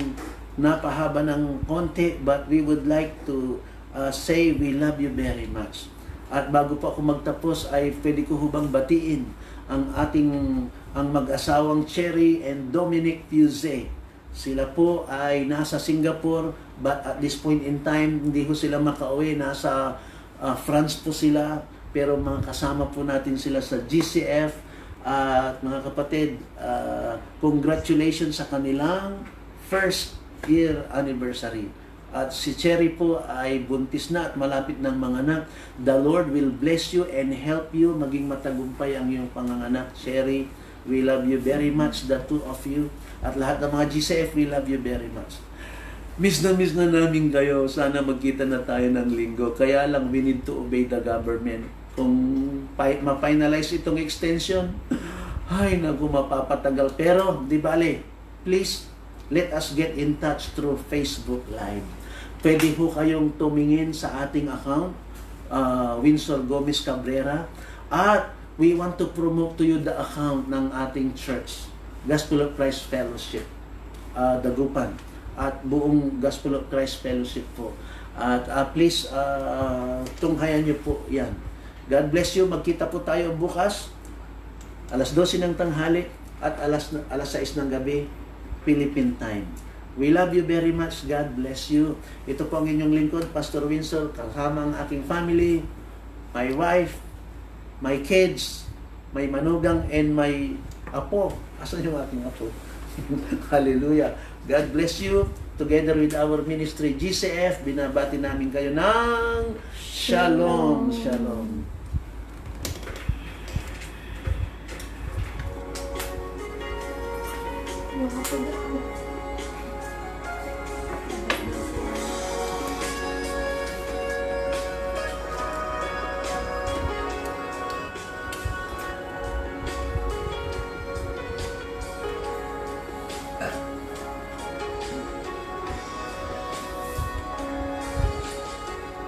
napahaba ng konti, but we would like to say we love you very much. At bago po ako magtapos ay pwede ko hubang batiin ang mag-asawang Cherry and Dominic Fuse. Sila po ay nasa Singapore, but at this point in time hindi ko sila makauwi. Nasa France po sila, pero mga kasama po natin sila sa GCF. At mga kapatid, congratulations sa kanilang first year anniversary. At si Cherry po ay buntis na at malapit ng manganak. The Lord will bless you and help you maging matagumpay ang iyong panganganak. Cherry, we love you very much, the two of you. At lahat ng mga GCF, we love you very much. Miss na namin kayo. Sana magkita na tayo ng linggo. Kaya lang, we need to obey the government. Kung ma-finalize itong extension, ay naku, mapapatagal. Pero, di bale, please, let us get in touch through Facebook Live. Pwede ho kayong tumingin sa ating account, Windsor Gomez Cabrera, at we want to promote to you the account ng ating church, Gospel of Christ Fellowship, Dagupan, at buong Gospel of Christ Fellowship po. At please, tunghayan niyo po yan. God bless you. Magkita po tayo bukas, alas 12 ng tanghali at alas 6 ng gabi, Philippine time. We love you very much. God bless you. Ito po ang inyong lingkod, Pastor Windsor, kasama ang aking family, my wife, my kids, my manugang, and my apo. Asan yung ating apo? Hallelujah. God bless you. Together with our ministry, GCF, binabati namin kayo ng Shalom. Shalom. Mga kapatid.